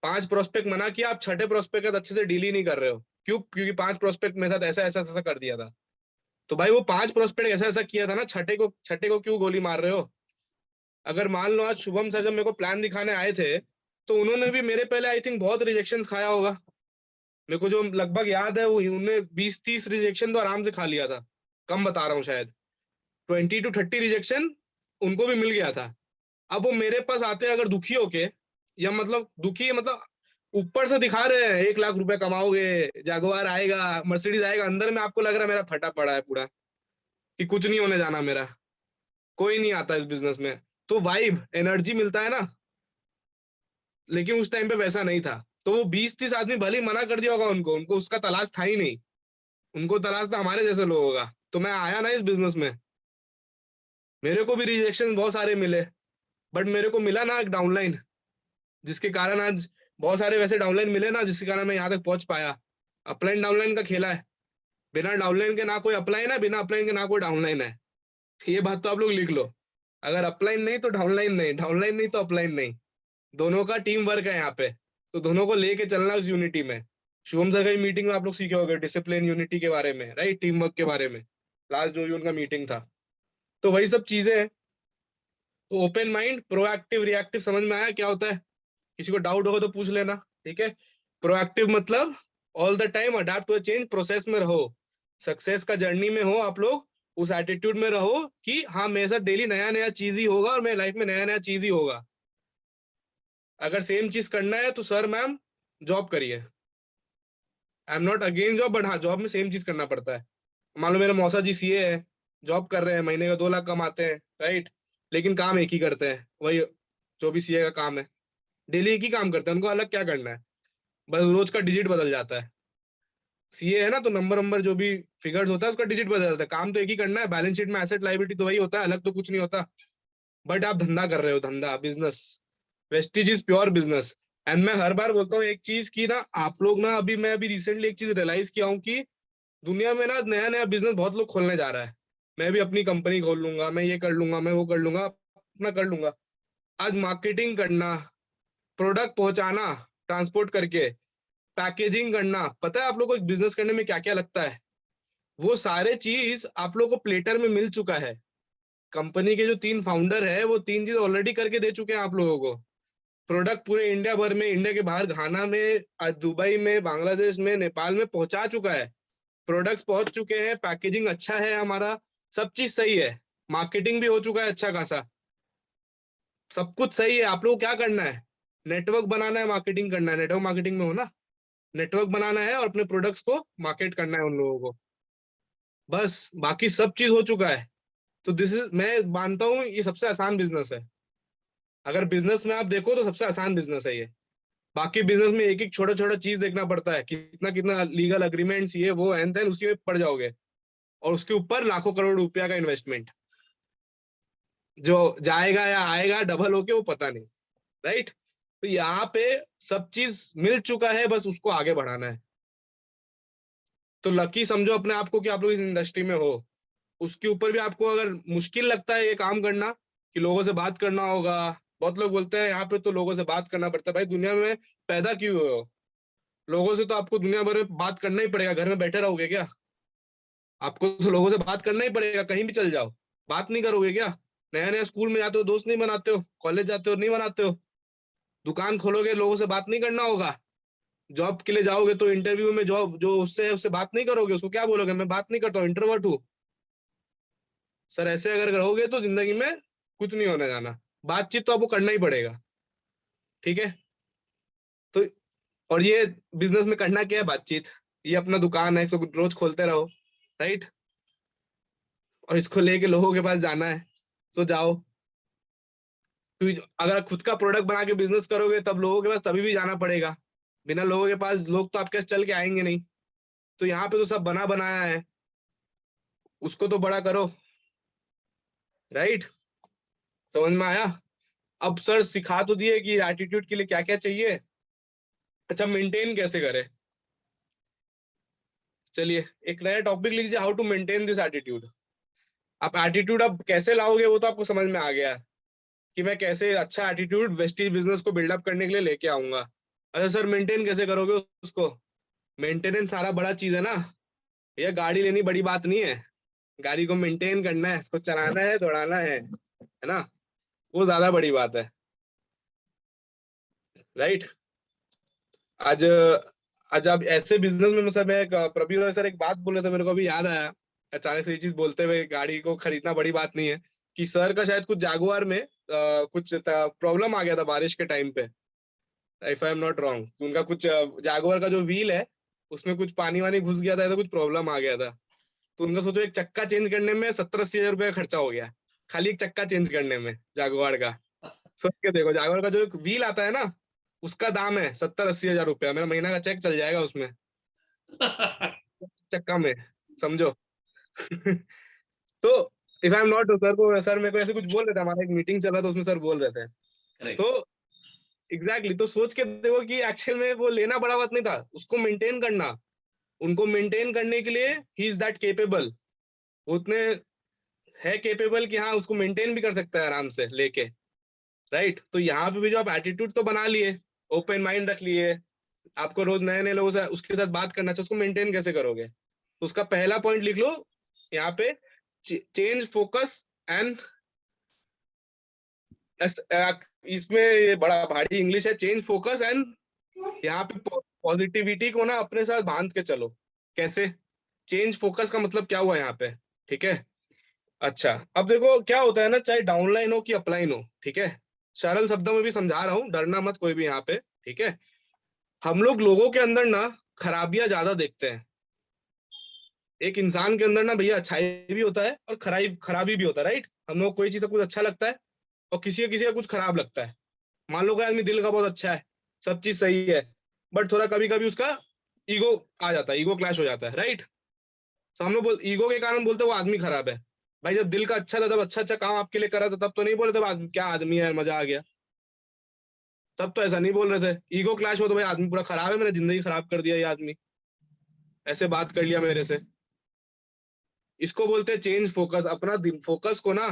5 प्रोस्पेक्ट मना किया, आप छठे प्रोस्पेक्ट का अच्छे से डील ही नहीं कर रहे हो। क्यों? क्योंकि 5 प्रोस्पेक्ट मेरे साथ ऐसा ऐसा ऐसा कर दिया था। तो भाई वो 5 प्रोस्पेक्ट ऐसा ऐसा किया था ना, छठे को क्यों गोली मार रहे हो? अगर मान लो आज शुभम सर जब मेरे को प्लान दिखाने आए थे, तो उन्होंने भी मेरे पहले आई थिंक बहुत रिजेक्शन खाया होगा। मेरे को जो लगभग याद है, वो उन्होंने 20-30 रिजेक्शन तो आराम से खा लिया था। कम बता रहा हूँ शायद, 20 to 30 रिजेक्शन उनको भी मिल गया था। अब वो मेरे पास आते हैं अगर दुखी होके, या मतलब दुखी मतलब ऊपर से दिखा रहे हैं 1 लाख रुपए कमाओगे, जागवार आएगा, मर्सिडीज आएगा, अंदर में आपको लग रहा है मेरा फटा पड़ा है पूरा, कि कुछ नहीं होने जाना मेरा, कोई नहीं आता इस बिजनेस में। तो वाइब एनर्जी मिलता है ना, लेकिन उस टाइम पे वैसा नहीं था। तो वो 20-30 आदमी भले ही मना कर दिया होगा उनको, उनको उसका तलाश था ही नहीं। उनको तलाश था हमारे जैसे लोगों का। तो मैं आया ना इस बिजनेस में, मेरे को भी रिजेक्शन बहुत सारे मिले, बट मेरे को मिला ना एक डाउनलाइन, जिसके कारण आज बहुत सारे वैसे डाउनलाइन मिले ना, जिसके कारण मैं यहाँ तक पहुंच पाया। अपलाइन डाउनलाइन का खेला है, बिना डाउनलाइन के ना कोई अपलाइन है, बिना अपलाइन के ना कोई डाउनलाइन है। ये बात तो आप लोग लिख लो। अगर अपलाइन नहीं तो डाउनलाइन नहीं, डाउनलाइन नहीं तो अपलाइन नहीं। दोनों का टीम वर्क है यहाँ पे, तो दोनों को लेके चलना उस यूनिटी में। शुभम सर की मीटिंग में आप लोग सीखे होंगे डिसिप्लिन यूनिटी के बारे में, राइट, टीम वर्क के बारे में। लास्ट जो भी उनका मीटिंग था, तो वही सब चीजें हैं। तो ओपन माइंड, प्रोएक्टिव, रिएक्टिव समझ में आया क्या होता है? किसी को डाउट होगा तो पूछ लेना, ठीक है। प्रोएक्टिव मतलब all the time adapt to change, process में रहो, सक्सेस का जर्नी में हो आप लोग, उस एटीट्यूड में रहो कि हाँ मेरे साथ डेली नया नया चीज ही होगा और मेरे लाइफ में नया नया चीज ही होगा। अगर सेम चीज करना है तो सर मैम जॉब करिए। I am not against job, but हाँ जॉब में सेम चीज करना पड़ता है। मान लो मेरे मौसा जी सीए है, जॉब कर रहे हैं, महीने का 2 लाख कमाते हैं, राइट, लेकिन काम एक ही करते हैं, वही जो भी सीए का काम है, डेली एक ही काम करते हैं, उनको अलग क्या करना है? बस रोज का डिजिट बदल जाता है। सीए है ना, तो नंबर नंबर जो भी फिगर्स होता है उसका डिजिट बदल जाता है, काम तो एक ही करना है, बैलेंस शीट में एसेट लायबिलिटी तो वही होता है, अलग तो कुछ नहीं होता। बट आप धंधा कर रहे हो, धंधा, business, Vestige is pure business. And मैं हर बार बोलता हूँ एक चीज की ना, आप लोग ना, अभी मैं अभी रिसेंटली एक चीज रियलाइज किया हूँ कि दुनिया में ना नया नया बिजनेस बहुत लोग खोलने जा रहा है। मैं भी अपनी कंपनी खोल लूंगा, मैं ये कर लूंगा, मैं वो कर लूंगा, अपना कर लूंगा। आज मार्केटिंग करना, प्रोडक्ट पहुंचाना, ट्रांसपोर्ट करके, पैकेजिंग करना, पता है आप लोग को एक बिजनेस करने में क्या क्या लगता है? वो सारे चीज आप लोग को प्लेटर में मिल चुका है। कंपनी के जो 3 फाउंडर है, वो 3 चीज ऑलरेडी करके दे चुके हैं आप लोगों को। प्रोडक्ट पूरे इंडिया भर में, इंडिया के बाहर घाना में, आज दुबई में, बांग्लादेश में, नेपाल में पहुंचा चुका है। प्रोडक्ट्स पहुंच चुके हैं, पैकेजिंग अच्छा है हमारा, सब चीज सही है, मार्केटिंग भी हो चुका है अच्छा खासा, सब कुछ सही है। आप लोग को क्या करना है? नेटवर्क बनाना है, मार्केटिंग करना है, नेटवर्क मार्केटिंग में हो ना, नेटवर्क बनाना है और अपने प्रोडक्ट्स को मार्केट करना है उन लोगों को, बस बाकी सब चीज हो चुका है। तो दिस इज, मैं मानता हूँ ये सबसे आसान बिजनेस है। अगर बिजनेस में आप देखो तो सबसे आसान बिजनेस है ये। बाकी बिजनेस में एक एक छोटा छोटा चीज देखना पड़ता है, कितना कितना लीगल अग्रीमेंट्स, ये वो एंड देन उसी में पड़ जाओगे, और उसके ऊपर लाखों करोड़ रुपया का इन्वेस्टमेंट, जो जाएगा या आएगा डबल होके वो पता नहीं, राइट। तो यहाँ पे सब चीज मिल चुका है, बस उसको आगे बढ़ाना है। तो लकी समझो अपने आप को कि आप लोग इस इंडस्ट्री में हो। उसके ऊपर भी आपको अगर मुश्किल लगता है ये काम करना, कि लोगों से बात करना होगा, बहुत लोग बोलते हैं यहाँ पे तो लोगों से बात करना पड़ता है, भाई दुनिया में पैदा क्यों हुए हो? लोगों से तो आपको दुनिया भर में बात करना ही पड़ेगा, घर में बैठे रहोगे क्या? आपको तो लोगों से बात करना ही पड़ेगा, कहीं भी चल जाओ, बात नहीं करोगे क्या? नया नया स्कूल में जाते हो, दोस्त नहीं बनाते हो, कॉलेज जाते हो नहीं बनाते हो, दुकान खोलोगे, लोगों से बात नहीं करना होगा, जॉब के लिए जाओगे तो इंटरव्यू में जॉब जो उससे है उससे बात नहीं करोगे, उसको क्या बोलोगे, मैं बात नहीं करता हूँ, इंट्रोवर्ट हूँ। सर ऐसे अगर रहोगे तो जिंदगी में कुछ नहीं होने जाना। बातचीत तो आपको करना ही पड़ेगा, ठीक है। तो और ये बिजनेस में करना क्या है? बातचीत। ये अपना दुकान है, इसको रोज खोलते रहो, राइट, और इसको लेके लोगों के पास जाना है, तो जाओ। क्योंकि अगर खुद का प्रोडक्ट बना के बिजनेस करोगे तब लोगों के पास तभी भी जाना पड़ेगा, बिना लोगों के पास लोग तो आपके पास चल के आएंगे नहीं। तो यहाँ पे तो सब बना बनाया है, उसको तो बड़ा करो, राइट। समझ में आया? अब सर सिखा तो दिए कि एटीट्यूड के लिए क्या क्या चाहिए। अच्छा, मेंटेन कैसे करें? चलिए एक नया टॉपिक लीजिए, how to maintain this attitude. आप एटीट्यूड अब कैसे लाओगे वो तो आपको समझ में आ गया। कि मैं कैसे अच्छा एटीट्यूड वेस्टीज बिजनेस को बिल्डअप करने के लिए लेके आऊंगा। अच्छा सर, मेंटेन कैसे करोगे उसको? मेंटेनेंस सारा बड़ा चीज है ना, ये गाड़ी लेनी बड़ी बात नहीं है, गाड़ी को मेंटेन करना है, इसको चलाना है, दौड़ाना है ना, वो ज्यादा बड़ी बात है, राइट। आज आज आप ऐसे बिजनेस में मतलब एक प्रवीण भाई सर एक बात बोले थे, मेरे को अभी याद आया अचानक से ये चीज बोलते हुए, गाड़ी को खरीदना बड़ी बात नहीं है, कि सर का शायद कुछ जागुआर में कुछ प्रॉब्लम आ गया था बारिश के टाइम पे, if I am not wrong. उनका कुछ जागुआर का जो व्हील है उसमें कुछ पानी वानी घुस गया था, तो कुछ प्रॉब्लम आ गया था। तो उनका सोचो एक चक्का चेंज करने में 70-80 हजार रुपये का खर्चा हो गया, खाली एक चक्का चेंज करने में जागुआर का। सोच के देखो, जागुआर का जो एक व्हील आता है ना, उसका दाम है 70-80 हजार रुपया, मेरा महीना का चेक चल जाएगा उसमें, चक्का में, समझो। तो if I am not, sir मेरे को ऐसे कुछ बोल रहे थे, हमारा एक मीटिंग चल रहा था उसमें सर बोल रहे थे। Correct. तो एग्जैक्टली तो सोच के देखो कि एक्चुअल में वो लेना बड़ा बात नहीं था, उसको मेंटेन करना, उनको मेंटेन करने के लिए ही इज दैट केपेबल, उतने है केपेबल कि हाँ उसको मेंटेन भी कर सकता है आराम से लेके, राइट। तो यहाँ पे भी जो आप एटीट्यूड तो बना लिए, ओपन माइंड रख लिए, आपको रोज नए नए लोगों से उसके साथ बात करना चाहिए, उसको मेंटेन कैसे करोगे? तो उसका पहला पॉइंट लिख लो यहाँ पे, चेंज फोकस एंड, इसमें ये बड़ा भारी इंग्लिश है, चेंज फोकस एंड, यहाँ पे पॉजिटिविटी को ना अपने साथ बांध के चलो। कैसे? चेंज फोकस का मतलब क्या हुआ यहाँ पे, ठीक है। अच्छा, अब देखो क्या होता है ना, चाहे डाउनलाइन हो कि अपलाइन हो, ठीक है, सरल शब्दों में भी समझा रहा हूँ, डरना मत कोई भी यहाँ पे, ठीक है। हम लोग लोगों के अंदर ना खराबियां ज्यादा देखते हैं। एक इंसान के अंदर ना भैया अच्छाई भी होता है और खराबी भी होता है, राइट। हम लोग कोई चीज का कुछ अच्छा लगता है और किसी का कुछ खराब लगता है। मान लो कोई आदमी दिल का बहुत अच्छा है, सब चीज सही है, बट थोड़ा कभी कभी उसका ईगो आ जाता है, ईगो क्लैश हो जाता है, राइट। तो हम लोग ईगो के कारण बोलते हैं वो आदमी खराब है। भाई जब दिल का अच्छा था, तब अच्छा अच्छा काम आपके लिए करा था, तब तो नहीं बोले तब आदमी क्या आदमी है, मजा आ गया, तब तो ऐसा नहीं बोल रहे थे। ईगो क्लैश हो तो भाई आदमी पूरा खराब है, मैंने जिंदगी खराब कर दिया ये आदमी, ऐसे बात कर लिया मेरे से। इसको बोलते हैं चेंज फोकस, अपना फोकस को ना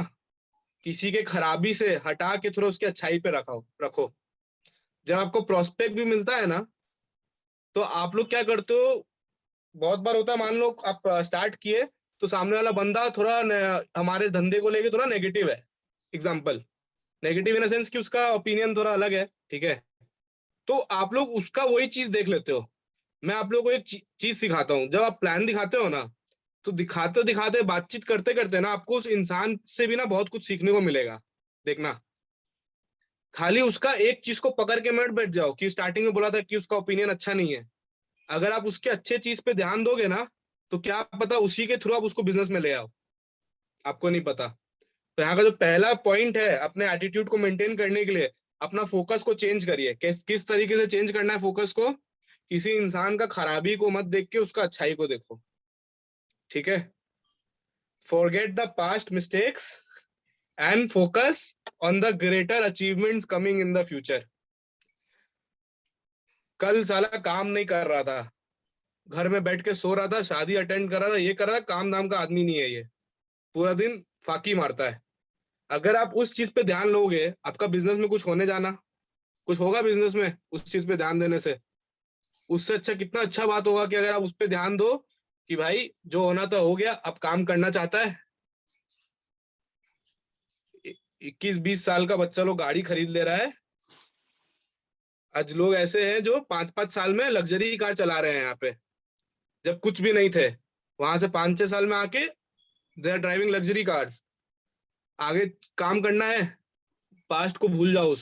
किसी के खराबी से हटा के थोड़ा उसकी अच्छाई पे रखो। जब आपको प्रोस्पेक्ट भी मिलता है ना, तो आप लोग क्या करते हो, बहुत बार होता है, मान लो आप स्टार्ट किए तो सामने वाला बंदा थोड़ा हमारे धंधे को लेके थोड़ा नेगेटिव है, एग्जाम्पल, नेगेटिव इन सेंस कि उसका ओपिनियन थोड़ा अलग है, ठीक है। तो आप लोग उसका वही चीज देख लेते हो। मैं आप लोगों को एक चीज सिखाता हूँ, जब आप प्लान दिखाते हो ना, तो दिखाते दिखाते बातचीत करते करते ना आपको उस इंसान से भी ना बहुत कुछ सीखने को मिलेगा। देखना, खाली उसका एक चीज को पकड़ के मत बैठ जाओ कि स्टार्टिंग में बोला था कि उसका ओपिनियन अच्छा नहीं है। अगर आप उसके अच्छे चीज पे ध्यान दोगे ना, तो क्या पता उसी के थ्रू आप उसको बिजनेस में ले आओ, आपको नहीं पता। तो यहाँ का जो पहला पॉइंट है अपने एटीट्यूड को मेंटेन करने के लिए, अपना फोकस को चेंज करिए। किस तरीके से चेंज करना है फोकस को? किसी इंसान का खराबी को मत देख के उसका अच्छाई को देखो, ठीक है। Forget the past mistakes and focus on the greater achievements coming in the future. कल साला काम नहीं कर रहा था, घर में बैठ के सो रहा था, शादी अटेंड कर रहा था, ये कर रहा था, काम नाम का आदमी नहीं है ये, पूरा दिन फाकी मारता है। अगर आप उस चीज पे ध्यान लोगे, आपका बिजनेस में कुछ होने जाना, कुछ होगा बिजनेस में उस चीज पे ध्यान देने से। उससे अच्छा कितना अच्छा बात होगा कि अगर आप उस पे ध्यान दो कि भाई जो होना था हो गया, अब काम करना चाहता है। 21-20 साल का बच्चा लोग गाड़ी खरीद ले रहा है। आज लोग ऐसे हैं जो 5-5 साल में लग्जरी कार चला रहे हैं यहाँ पे, जब कुछ भी नहीं थे, वहां से 5-6 साल में आके they are driving luxury cars. आगे काम करना है, पास्ट को भूल जाओ,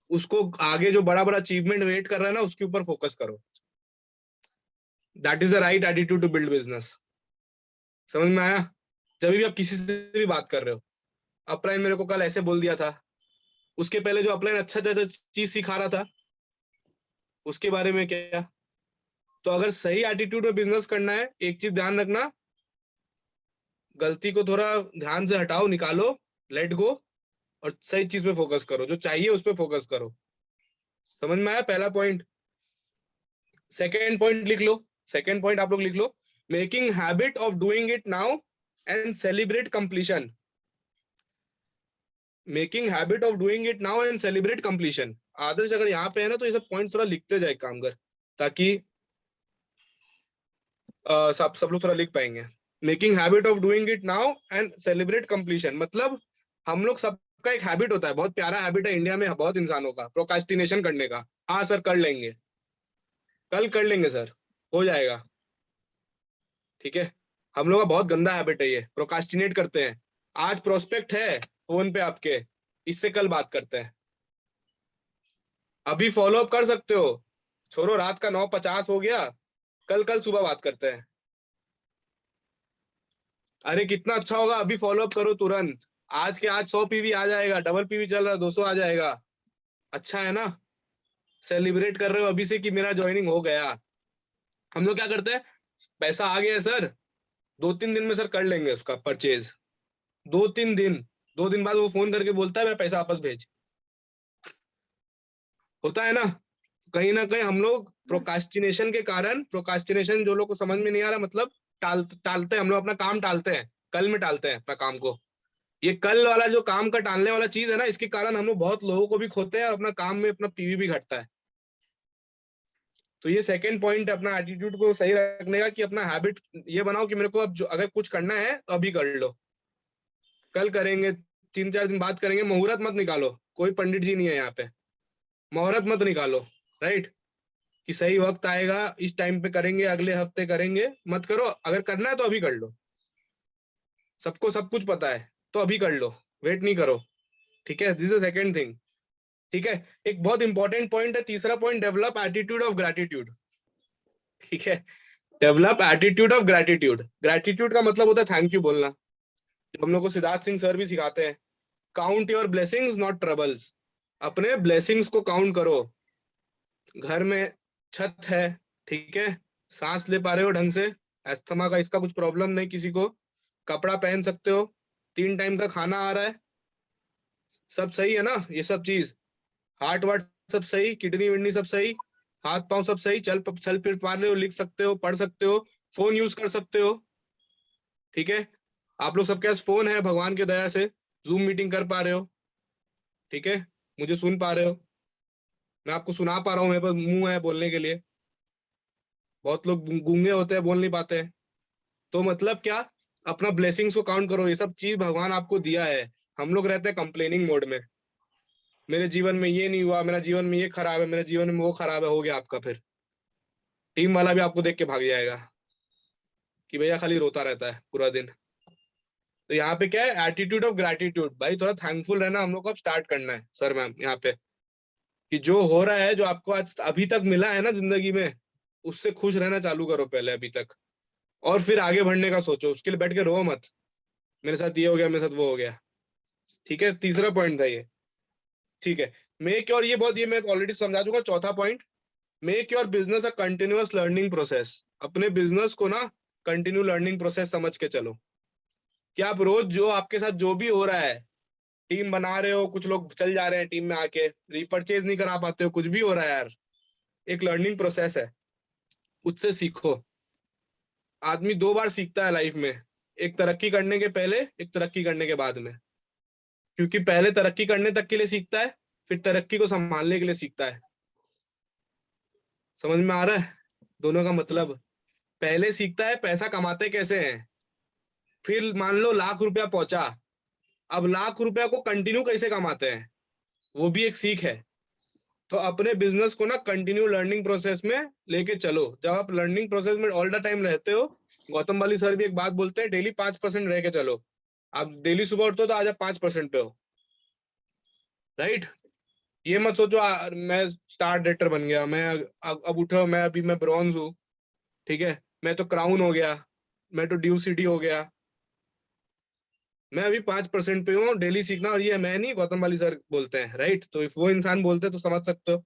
उसको आगे जो बड़ा बड़ा अचीवमेंट वेट कर रहा है ना, उसके ऊपर फोकस करो। That is the right attitude to build business. समझ में आया? जब भी आप किसी से भी बात कर रहे हो, अपलाइन मेरे को कल ऐसे बोल दिया था, उसके पहले जो अपलाइन अच्छा अच्छा चीज सिखा रहा था उसके बारे में क्या? तो अगर सही एटीट्यूड में बिजनेस करना है, एक चीज ध्यान रखना, गलती को थोड़ा ध्यान से हटाओ, निकालो, लेट गो, और सही चीज पे फोकस करो, जो चाहिए उस पे फोकस करो। समझ में आया पहला पॉइंट? सेकेंड पॉइंट लिख लो, सेकेंड पॉइंट आप लोग लिख लो, making habit of doing it now and celebrate completion. Making habit of doing it now and celebrate completion. Adarsh अगर यहाँ पे है ना तो ये सब पॉइंट थोड़ा लिखते जाए काम कर, ताकि सब लोग थोड़ा लिख पाएंगे। Making habit of doing it now and celebrate completion, मतलब हम लोग सबका एक हैबिट होता है, बहुत प्यारा हैबिट है इंडिया में बहुत इंसानों का, प्रोकास्टिनेशन करने का। हाँ सर कर लेंगे, कल कर लेंगे सर, हो जाएगा, ठीक है। हम लोग का बहुत गंदा हैबिट है ये, प्रोकास्टिनेट करते हैं। आज प्रोस्पेक्ट है फोन पे आपके, इससे कल बात करते हैं, अभी फॉलो अप कर सकते हो, छोड़ो रात का 9:50 हो गया, कल कल सुबह बात करते हैं। अरे कितना अच्छा होगा, अभी फॉलो अप करो तुरंत, आज के आज 100 पीवी आ जाएगा, डबल पीवी चल रहा है 200 आ जाएगा, अच्छा है ना। सेलिब्रेट कर रहे हो अभी से कि मेरा ज्वाइनिंग हो गया। हम लोग क्या करते हैं, पैसा आ गया है सर, 2-3 दिन में सर कर लेंगे उसका परचेज, 2-3 दिन, 2 दिन बाद वो फोन करके बोलता है मैं पैसा वापस भेज, होता है ना। कहीं ना कहीं हम लोग प्रोकास्टिनेशन के कारण, प्रोकास्टिनेशन जो लोग को समझ में नहीं आ रहा, मतलब टालते हैं हम लोग, अपना काम टालते हैं, कल में टालते हैं अपना काम को। ये कल वाला जो काम का टालने वाला चीज है ना, इसके कारण हम लोग बहुत लोगों को भी खोते हैं और अपना काम में अपना पीवी भी घटता है। तो ये सेकंड पॉइंट है, अपना एटीट्यूड को सही रखने का, कि अपना हैबिट ये बनाओ कि मेरे को अब जो अगर कुछ करना है तो अभी कर लो, कल करेंगे, 3-4 दिन बाद करेंगे, मुहूर्त मत निकालो, कोई पंडित जी नहीं है यहाँ पे, मुहूर्त मत निकालो, राइट, कि सही वक्त आएगा इस टाइम पे करेंगे, अगले हफ्ते करेंगे, मत करो, अगर करना है तो अभी कर लो, सबको सब कुछ पता है, तो अभी कर लो, वेट नहीं करो, ठीक है। दिस इज सेकंड थिंग, ठीक है। एक बहुत इंपॉर्टेंट पॉइंट है, तीसरा point, develop attitude of gratitude, ठीक है। Develop attitude of gratitude, gratitude का मतलब होता है थैंक यू बोलना, जो हम लोग को सिद्धार्थ सिंह सर भी सिखाते हैं। Count your blessings not troubles, अपने ब्लेसिंग्स को काउंट करो। घर में छत है, ठीक है, सांस ले पा रहे हो ढंग से, अस्थमा का इसका कुछ प्रॉब्लम नहीं किसी को, कपड़ा पहन सकते हो, 3 टाइम का खाना आ रहा है, सब सही है ना ये सब चीज, हार्ट वार्ट सब सही, किडनी विडनी सब सही, हाथ पांव सब सही, चल फिर पा रहे हो, लिख सकते हो, पढ़ सकते हो, फोन यूज कर सकते हो, ठीक है। आप लोग सबके पास फोन है भगवान की दया से, जूम मीटिंग कर पा रहे हो, ठीक है, मुझे सुन पा रहे हो, मैं आपको सुना पा रहा हूँ, मेरे पास मुंह है बोलने के लिए, बहुत लोग गूंगे होते हैं, बोल नहीं पाते हैं। तो मतलब क्या, अपना ब्लेसिंग्स को काउंट करो, ये सब चीज भगवान आपको दिया है। हम लोग रहते हैं कंप्लेनिंग मोड में, मेरे जीवन में ये नहीं हुआ, मेरा जीवन में ये खराब है, मेरे जीवन में वो खराब है, हो गया आपका, फिर टीम वाला भी आपको देख के भाग जाएगा कि भैया खाली रोता रहता है पूरा दिन। तो यहाँ पे क्या है, एटीट्यूड ऑफ ग्रैटिट्यूड, भाई थोड़ा थैंकफुल रहना हम लोग को अब स्टार्ट करना है सर मैम यहाँ पे, कि जो हो रहा है, जो आपको आज अभी तक मिला है ना जिंदगी में, उससे खुश रहना चालू करो पहले अभी तक, और फिर आगे बढ़ने का सोचो, उसके लिए बैठ के रो मत, मेरे साथ ये हो गया, मेरे साथ वो हो गया, ठीक है। तीसरा पॉइंट था ये, ठीक है। मेक और ये बहुत, ये मैं ऑलरेडी समझा चुका, चौथा point, make your business a continuous learning process, अपने बिजनेस को ना कंटिन्यू लर्निंग प्रोसेस समझ के चलो, कि आप रोज जो आपके साथ जो भी हो रहा है, टीम बना रहे हो, कुछ लोग चल जा रहे हैं टीम में आके, रिपर्चेज नहीं करा पाते हो, कुछ भी हो रहा है यार, एक लर्निंग प्रोसेस है, उससे सीखो। आदमी 2 बार सीखता है लाइफ में, एक तरक्की करने के पहले, एक तरक्की करने के बाद में, क्योंकि पहले तरक्की करने तक के लिए सीखता है, फिर तरक्की को संभालने के लिए सीखता है। समझ में आ रहा है दोनों का मतलब, पहले सीखता है पैसा कमाते कैसे हैं, फिर मान लो लाख रुपया पहुंचा, अब लाख रुपया को कंटिन्यू कैसे कमाते हैं, वो भी एक सीख है। तो अपने बिजनेस को ना कंटिन्यू लर्निंग प्रोसेस में लेके चलो, जब आप लर्निंग प्रोसेस में ऑल द टाइम रहते हो, गौतम वाली सर भी एक बात बोलते हैं, डेली 5% रह के चलो, आप डेली सुबह उठते हो तो आज आप 5% पे हो, राइट। ये मत सोचो मैं स्टार डेटर बन गया, मैं अब उठो, मैं अभी मैं ब्रॉन्ज हूँ, ठीक है, मैं तो क्राउन हो गया, मैं तो ड्यू सिटी हो गया, मैं अभी 5% पे हूँ, डेली सीखना, और ये मैं नहीं, गौतम वाली सर बोलते हैं, राइट। तो इफ वो इंसान बोलते हैं तो समझ सकते हो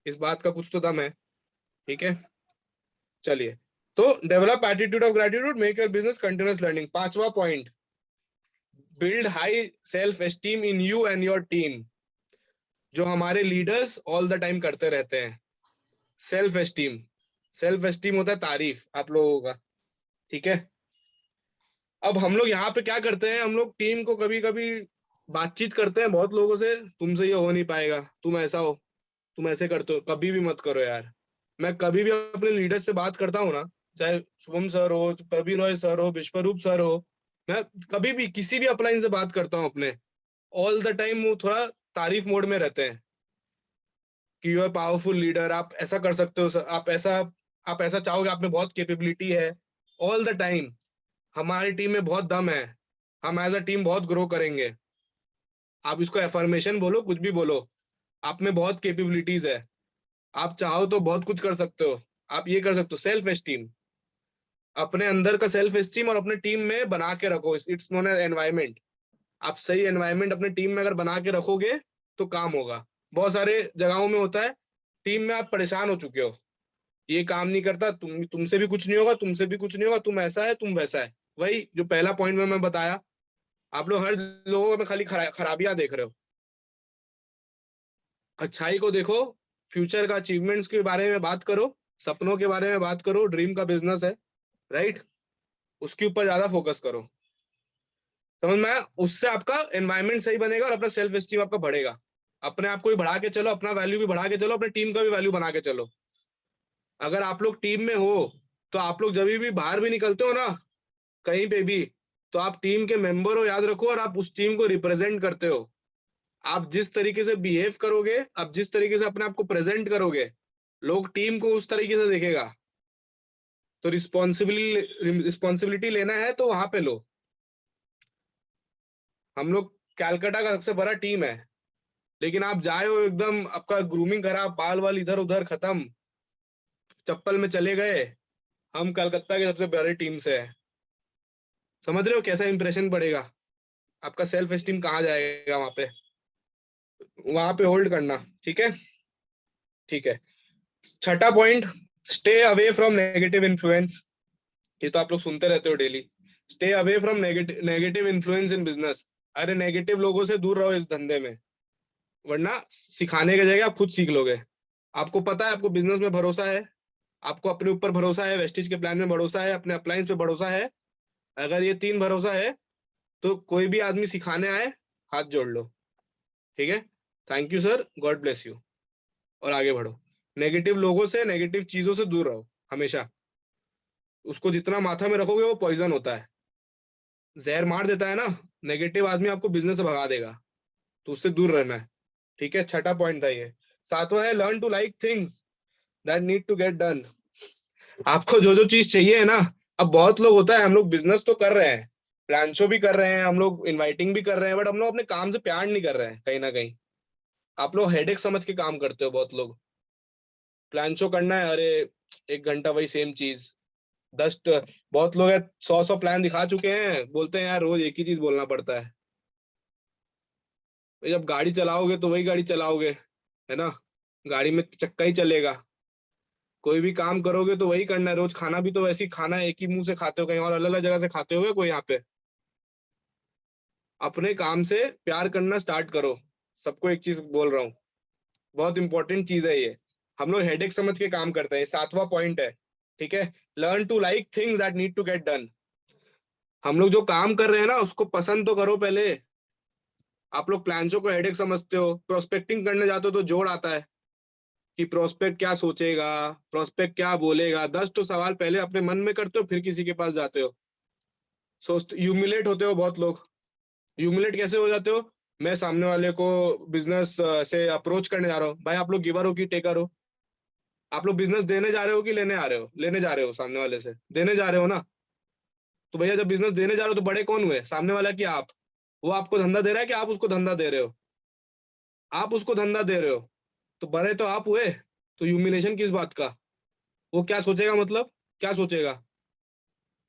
इस बात का कुछ तो दम है, ठीक है। चलिए, तो develop attitude of gratitude, make your business continuous learning. पांचवा point, build high self esteem in you and your team, जो हमारे लीडर्स ऑल द टाइम करते रहते हैं। सेल्फ एस्टीम, सेल्फ एस्टीम होता है तारीफ आप लोगों का, ठीक है। अब हम लोग यहाँ पे क्या करते हैं, हम लोग टीम को कभी कभी बातचीत करते हैं बहुत लोगों से, तुमसे ये हो नहीं पाएगा, तुम ऐसा हो, तुम ऐसे करते हो, कभी भी मत करो यार। मैं कभी भी अपने लीडर से बात करता हूँ ना, चाहे शुभम सर हो, प्रवीण रॉय सर हो, विश्वरूप सर हो, मैं कभी भी किसी भी अपलाइन से बात करता हूँ अपने, ऑल द टाइम वो थोड़ा तारीफ मोड में रहते हैं कि यू आर पावरफुल लीडर, आप ऐसा कर सकते हो सर, आप ऐसा चाहोगे, आप में बहुत कैपेबिलिटी है, ऑल द टाइम। हमारी टीम में बहुत दम है, हम एज अ टीम बहुत ग्रो करेंगे। आप इसको एफर्मेशन बोलो, कुछ भी बोलो, आप में बहुत कैपेबिलिटीज है, आप चाहो तो बहुत कुछ कर सकते हो। आप ये कर सकते हो, सेल्फ एस्टीम, अपने अंदर का सेल्फ एस्टीम और अपने टीम में बना के रखो, इट्स नोन एज एनवायरमेंट। आप सही एनवायरमेंट अपने टीम में अगर बना के रखोगे तो काम होगा। बहुत सारे जगहों में होता है, टीम में आप परेशान हो चुके हो, ये काम नहीं करता, तुमसे भी कुछ नहीं होगा, तुमसे भी कुछ नहीं होगा, तुम ऐसा है, तुम वैसा है। वही जो पहला पॉइंट में मैं बताया, आप लोग हर लोगों में खाली खराबियां देख रहे हो, अच्छाई को देखो। फ्यूचर का अचीवमेंट्स के बारे में बात करो, सपनों के बारे में बात करो, ड्रीम का बिजनेस है, राइट, उसके ऊपर ज्यादा फोकस करो। समझ में आया? उससे आपका एनवायरनमेंट सही बनेगा और अपना सेल्फ एस्टीम आपका बढ़ेगा। अपने आप को भी बढ़ा के चलो, अपना वैल्यू भी बढ़ा के चलो, अपने टीम का भी वैल्यू बना के चलो। अगर आप लोग टीम में हो तो आप लोग जब भी बाहर भी निकलते हो ना, कहीं पे भी, तो आप टीम के मेंबर हो, याद रखो, और आप उस टीम को रिप्रेजेंट करते हो। आप जिस तरीके से बिहेव करोगे, आप जिस तरीके से अपने आप को प्रेजेंट करोगे, लोग टीम को उस तरीके से देखेगा। तो रिस्पॉन्सिबिलिटी लेना है तो वहां पे लो। हम लोग कैलकाटा का सबसे बड़ा टीम है, लेकिन आप जाए हो एकदम, आपका ग्रूमिंग खराब, बाल वाल इधर उधर खत्म, चप्पल में चले गए, हम कलकत्ता के सबसे बड़ी टीम से है। समझ रहे हो कैसा इंप्रेशन पड़ेगा? आपका सेल्फ एस्टीम कहाँ जाएगा वहां पे होल्ड करना। ठीक है, ठीक है। छठा point, stay away from negative influence. ये तो आप लोग सुनते रहते हो daily, stay away from negative influence in business. अरे नेगेटिव लोगों से दूर रहो इस धंधे में, वरना सिखाने की जगह आप खुद सीख लोगे। आपको पता है, आपको बिजनेस में भरोसा है, आपको अपने ऊपर भरोसा है, वेस्टिज के प्लान में भरोसा है, अपने अप्लायंस पे भरोसा है, अगर ये तीन भरोसा है तो कोई भी आदमी सिखाने आए, हाथ जोड़ लो। ठीक है, thank you sir, God bless you, और आगे बढ़ो। नेगेटिव लोगों से, नेगेटिव चीजों से दूर रहो हमेशा। उसको जितना माथा में रखोगे वो पॉइजन होता है, जहर मार देता है ना। नेगेटिव आदमी आपको बिजनेस से भगा देगा, तो उससे दूर रहना है। ठीक है, छठा पॉइंट था ये। सातवां है, learn to like things that need to get done. आपको जो जो चीज चाहिए है ना, अब बहुत लोग होता है, हम लोग बिजनेस तो कर रहे हैं, प्लान शो भी कर रहे हैं, हम लोग इनवाइटिंग भी कर रहे हैं, बट हम लोग अपने काम से प्यार नहीं कर रहे हैं कहीं ना कहीं। आप लोग हेडेक समझ के काम करते हो बहुत लोग। प्लान शो करना है, अरे 1 घंटा वही सेम चीज, बहुत लोग हैं 100 प्लान दिखा चुके हैं, बोलते हैं यार रोज एक ही चीज बोलना पड़ता है। भाई जब गाड़ी चलाओगे तो वही गाड़ी चलाओगे, है ना, गाड़ी में चक्का ही चलेगा। कोई भी काम करोगे तो वही करना है, रोज खाना भी तो वैसे ही खाना है, एक ही मुंह से खाते हो, कहीं और अलग अलग जगह से खाते हो कोई यहाँ पे। अपने काम से प्यार करना स्टार्ट करो। सबको एक चीज बोल रहा हूँ, बहुत इंपॉर्टेंट चीज है ये। हम लोग हेडेक समझ के काम करते हैं, सातवां पॉइंट है। ठीक है, learn to like things that need to get done. हम लोग जो काम कर रहे हैं ना उसको पसंद तो करो पहले। आप लोग प्लान्सों को हेडेक समझते हो, प्रोस्पेक्टिंग करने जाते हो तो जोड़ आता है कि प्रोस्पेक्ट क्या सोचेगा, प्रोस्पेक्ट क्या बोलेगा, 10 तो सवाल पहले अपने मन में करते हो, फिर किसी के पास जाते हो। सोचते ह्यूमिलेट होते हो बहुत लोग। ह्यूमिलेट कैसे हो जाते हो? मैं सामने वाले को बिजनेस से अप्रोच करने जा रहा हूँ, भाई आप लोग गिवर हो कि टेकर हो? आप लोग बिजनेस देने जा रहे हो कि लेने आ रहे हो? लेने जा रहे हो, सामने वाले से देने जा रहे हो ना। तो भैया जब बिजनेस देने जा रहे हो तो बड़े कौन हुए, सामने वाला कि आप? वो आपको धंधा दे रहा है कि आप उसको धंधा दे रहे हो? आप उसको धंधा दे रहे हो, तो बड़े तो आप हुए। तो ह्यूमिलेशन किस बात का? वो क्या सोचेगा, मतलब क्या सोचेगा?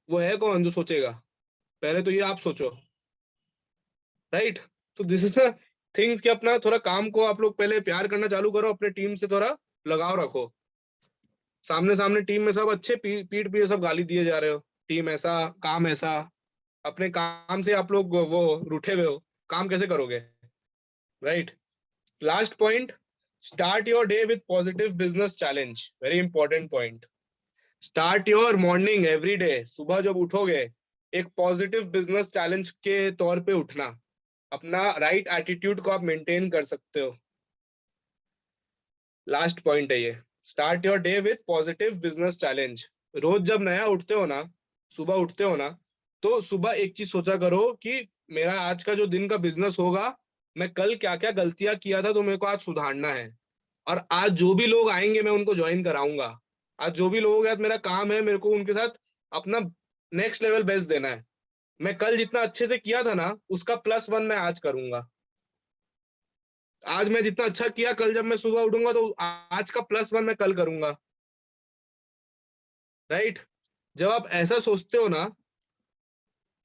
वो है कौन जो सोचेगा? पहले तो ये आप सोचो, राइट। तो दिस इज द थिंग्स कि अपना थोड़ा काम को आप लोग पहले प्यार करना चालू करो, अपने टीम से थोड़ा लगाव रखो। सामने सामने टीम में सब अच्छे, पीठ पीछे सब गाली दिए जा रहे हो, टीम ऐसा, काम ऐसा, अपने काम से आप लोग वो रूठे हुए हो, काम कैसे करोगे, right. Last point, start your day with positive business challenge, very important point. Start your morning every day, सुबह जब उठोगे एक पॉजिटिव बिजनेस चैलेंज के तौर पे उठना। अपना राइट एटीट्यूड को आप मेंटेन कर सकते हो। लास्ट पॉइंट है ये, start your day with positive business challenge. रोज जब नया उठते हो ना, सुबह उठते हो ना, तो सुबह एक चीज सोचा करो कि मेरा आज का जो दिन का बिजनेस होगा, मैं कल क्या क्या गलतियां किया था तो मेरे को आज सुधारना है। और आज जो भी लोग आएंगे मैं उनको ज्वाइन कराऊंगा। आज जो भी लोगों के साथ मेरा काम है, मेरे को उनके साथ अपना नेक्स्ट लेवल बेस्ट देना है। मैं कल जितना अच्छे से किया था ना, उसका +1 मैं आज करूंगा। आज मैं जितना अच्छा किया, कल जब मैं सुबह उठूंगा तो आज का +1 मैं कल करूंगा। राइट? जब आप ऐसा सोचते हो ना,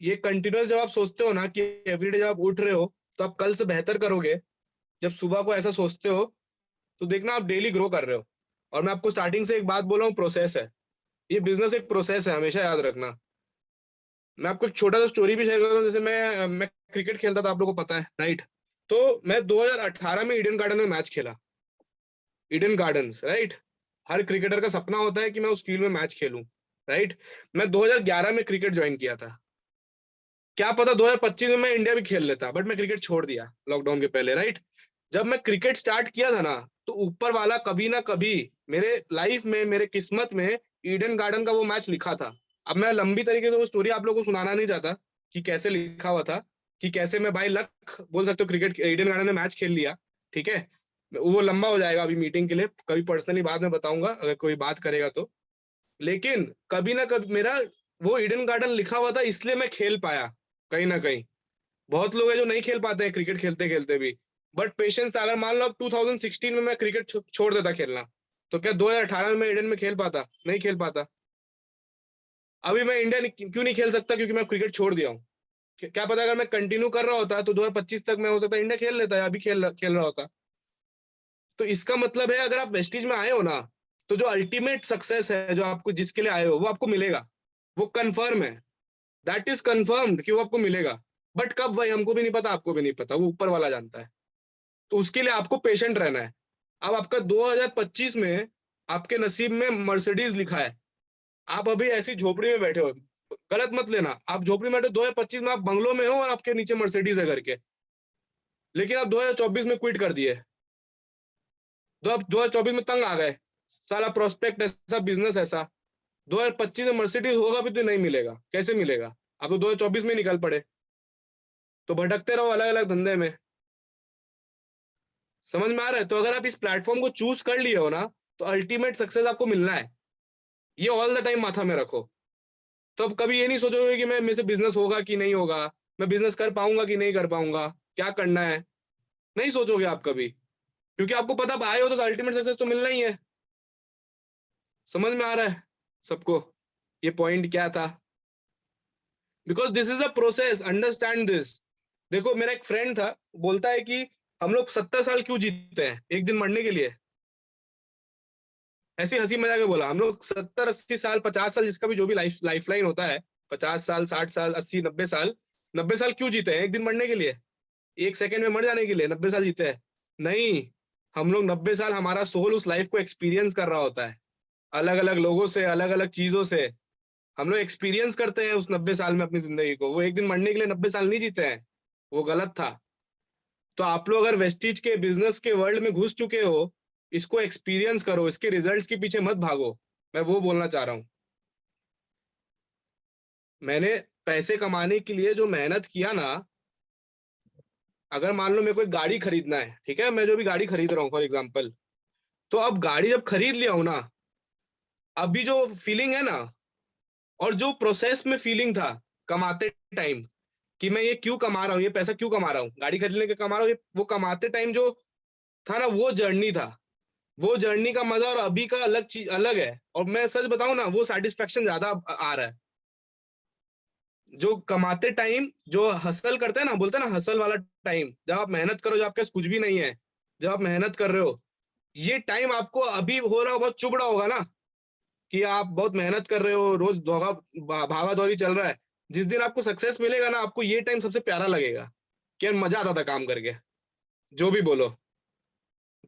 ये कंटिन्यूअस जब आप सोचते हो ना कि एवरीडे जब आप उठ रहे हो तो आप कल से बेहतर करोगे, जब सुबह को ऐसा सोचते हो तो देखना आप डेली ग्रो कर रहे हो। और मैं आपको स्टार्टिंग से एक बात बोल रहा हूँ, प्रोसेस है। ये बिजनेस एक प्रोसेस है, हमेशा याद रखना। मैं आपको एक छोटा सा स्टोरी भी शेयर करता हूँ। जैसे मैं क्रिकेट खेलता था, आप लोगों को पता है, राइट? तो मैं 2018 में ईडन गार्डन में मैच खेला। Eden Gardens, right? हर क्रिकेटर का सपना होता है कि मैं उस फील्ड में मैच खेलूं, राइट? मैं 2011 में क्रिकेट ज्वाइन किया था। क्या पता 2025 में मैं इंडिया भी खेल लेता, बट मैं क्रिकेट छोड़ दिया लॉकडाउन के पहले, राइट? जब मैं क्रिकेट स्टार्ट किया था ना, तो ऊपर वाला कभी ना कभी मेरे लाइफ में, मेरे किस्मत में ईडन गार्डन का वो मैच लिखा था। अब मैं लंबी तरीके से वो स्टोरी आप लोगों को सुनाना नहीं चाहता कि कैसे लिखा हुआ था, कि कैसे मैं बाय लक बोल सकते हो क्रिकेट ईडन गार्डन में मैच खेल लिया। ठीक है, वो लंबा हो जाएगा अभी मीटिंग के लिए, कभी पर्सनली बाद में बताऊंगा अगर कोई बात करेगा तो। लेकिन कभी ना कभी मेरा वो ईडन गार्डन लिखा हुआ था, इसलिए मैं खेल पाया कहीं ना कहीं। बहुत लोग हैं जो नहीं खेल पाते हैं क्रिकेट खेलते खेलते भी, बट पेशेंस था। अगर मान लो अब 2016 में मैं क्रिकेट छोड़ देता खेलना, तो क्या 2018 में मैं ईडन में खेल पाता? नहीं खेल पाता। अभी मैं इंडिया क्यों नहीं खेल सकता? क्योंकि मैं क्रिकेट छोड़ दिया हूँ। क्या पता अगर मैं कंटिन्यू कर रहा होता तो 2025 तक मैं हो सकता इंडिया खेल लेता, या अभी खेल रहा होता। तो इसका मतलब है, अगर आप वेस्टीज में आए हो ना, तो जो अल्टीमेट सक्सेस है, जो आपको जिसके लिए आए हो, वो आपको मिलेगा। वो कंफर्म है, दैट इज कंफर्म्ड कि वो आपको मिलेगा। बट कब भाई हमको भी नहीं पता, आपको भी नहीं पता, वो ऊपर वाला जानता है। तो उसके लिए आपको पेशेंट रहना है। अब आपका 2025 में आपके नसीब में मर्सिडीज लिखा है। आप अभी ऐसी झोपड़ी में बैठे हो, गलत मत लेना, आप झोपड़ी में बैठे 2025 में, आप बंगलो में हो और आपके नीचे मर्सिडीज है घर के। लेकिन आप 2024 में क्विट कर दिए, तो आप 2024 में तंग आ गए। सारा प्रोस्पेक्ट ऐसा, बिजनेस ऐसा, 2025 में मर्सिडीज होगा भी तो नहीं मिलेगा। कैसे मिलेगा? आप तो 2024 में निकल पड़े। तो भटकते रहो अलग अलग धंधे में। समझ में आ रहा है? तो अगर आप इस प्लेटफॉर्म को चूज कर लिए हो ना, तो अल्टीमेट सक्सेस आपको मिलना है। ये ऑल द टाइम माथा में रखो। तो अब कभी ये नहीं सोचोगे कि मैं मेरे से बिजनेस होगा कि नहीं होगा, मैं बिजनेस कर पाऊंगा कि नहीं कर पाऊंगा, क्या करना है। नहीं सोचोगे आप कभी, क्योंकि आपको पता आप आए हो तो अल्टीमेट सक्सेस तो मिलना ही है। समझ में आ रहा है सबको ये पॉइंट क्या था? Because this is a process, understand this. देखो मेरा एक फ्रेंड था, बोलता है कि हम लोग 70 साल क्यों जीते हैं, एक दिन मरने के लिए। ऐसी हंसी मजाक में बोला। हम लोग 70 80 साल 50 साल, जिसका भी जो भी लाइफ लाइन होता है, 50 साल 60 साल 80 90 साल, 90 साल क्यों जीते हैं? एक दिन मरने के लिए, एक सेकंड में मर जाने के लिए 90 साल जीते हैं? नहीं, हम लोग 90 साल हमारा सोल उस लाइफ को एक्सपीरियंस कर रहा होता है, अलग अलग लोगों से, अलग अलग चीजों से। हम लोग एक्सपीरियंस करते हैं उस 90 साल में अपनी जिंदगी को। वो एक दिन मरने के लिए 90 साल नहीं जीते हैं, वो गलत था। तो आप लोग अगर वेस्टीज के बिजनेस के वर्ल्ड में घुस चुके हो, इसको एक्सपीरियंस करो, इसके रिजल्ट्स के पीछे मत भागो। मैं वो बोलना चाह रहा हूँ। मैंने पैसे कमाने के लिए जो मेहनत किया ना, अगर मान लो मेरे को एक गाड़ी खरीदना है, ठीक है, मैं जो भी गाड़ी खरीद रहा हूँ फॉर एग्जाम्पल, तो अब गाड़ी जब खरीद लिया हूं ना, अभी जो फीलिंग है ना, और जो प्रोसेस में फीलिंग था कमाते टाइम, कि मैं ये क्यों कमा रहा हूँ, ये पैसा क्यों कमा रहा हूँ, गाड़ी खरीदने के कमा रहा हूँ, वो कमाते टाइम जो था ना, वो जर्नी था। वो जर्नी का मजा और अभी का अलग चीज अलग है। और मैं सच बताऊं ना, वो सेटिस्फेक्शन ज्यादा आ रहा है। जो कमाते टाइम जो हसल करते हैं ना, बोलते हैं ना हसल वाला टाइम, जब आप मेहनत करो, जब आपके पास कुछ भी नहीं है, जब आप मेहनत कर रहे हो, ये टाइम आपको अभी हो रहा, बहुत चुभ रहा होगा ना, कि आप बहुत मेहनत कर रहे हो, रोज भागा दौड़ी चल रहा है। जिस दिन आपको सक्सेस मिलेगा ना, आपको ये टाइम सबसे प्यारा लगेगा, कि यार मजा आता था काम करके। जो भी बोलो,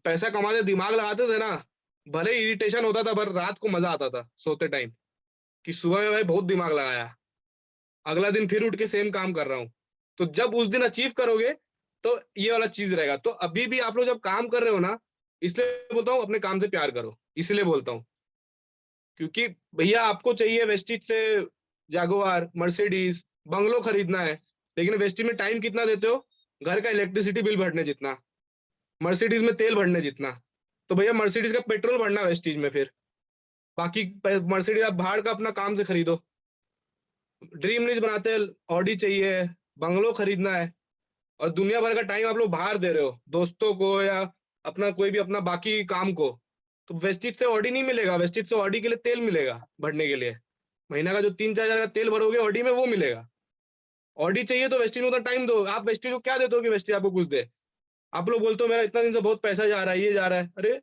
पैसा कमाते दिमाग लगाते थे ना, भले इरिटेशन होता था, पर रात को मजा आता था सोते टाइम, कि सुबह में भाई बहुत दिमाग लगाया, अगला दिन फिर उठ के सेम काम कर रहा हूँ। तो जब उस दिन अचीव करोगे, तो ये वाला चीज रहेगा। तो अभी भी आप लोग जब काम कर रहे हो ना, इसलिए बोलता हूँ अपने काम से प्यार करो, इसलिए बोलता हूँ। क्योंकि भैया आपको चाहिए वेस्टिज से जैगुआर, मर्सिडीज, बंगलो खरीदना है, लेकिन वेस्टिज में टाइम कितना देते हो? घर का इलेक्ट्रिसिटी बिल भरने जितना, मर्सिडीज में तेल भरने जितना। तो भैया मर्सिडीज का पेट्रोल भरना वेस्टिज में, फिर बाकी मर्सिडीज आप बाहर का अपना काम से खरीदो। ड्रीम लिस्ट बनाते हैं, ऑडी चाहिए, बंगलो खरीदना है, और दुनिया भर का टाइम आप लोग बाहर दे रहे हो दोस्तों को या अपना कोई भी अपना बाकी काम को। तो वेस्टिज से ऑडी नहीं मिलेगा, वेस्टिज से ऑडी के लिए तेल मिलेगा भरने के लिए। महीना का जो 3-4 हजार का तेल भरोगे ऑडी में, वो मिलेगा। ऑडी चाहिए तो वेस्टिज में उतना टाइम दो। आप वेस्टिज को क्या देते हो कि वेस्टिज आपको कुछ दे? आप लोग बोलते हो मेरा इतना दिन से बहुत पैसा जा रहा है, ये जा रहा है। अरे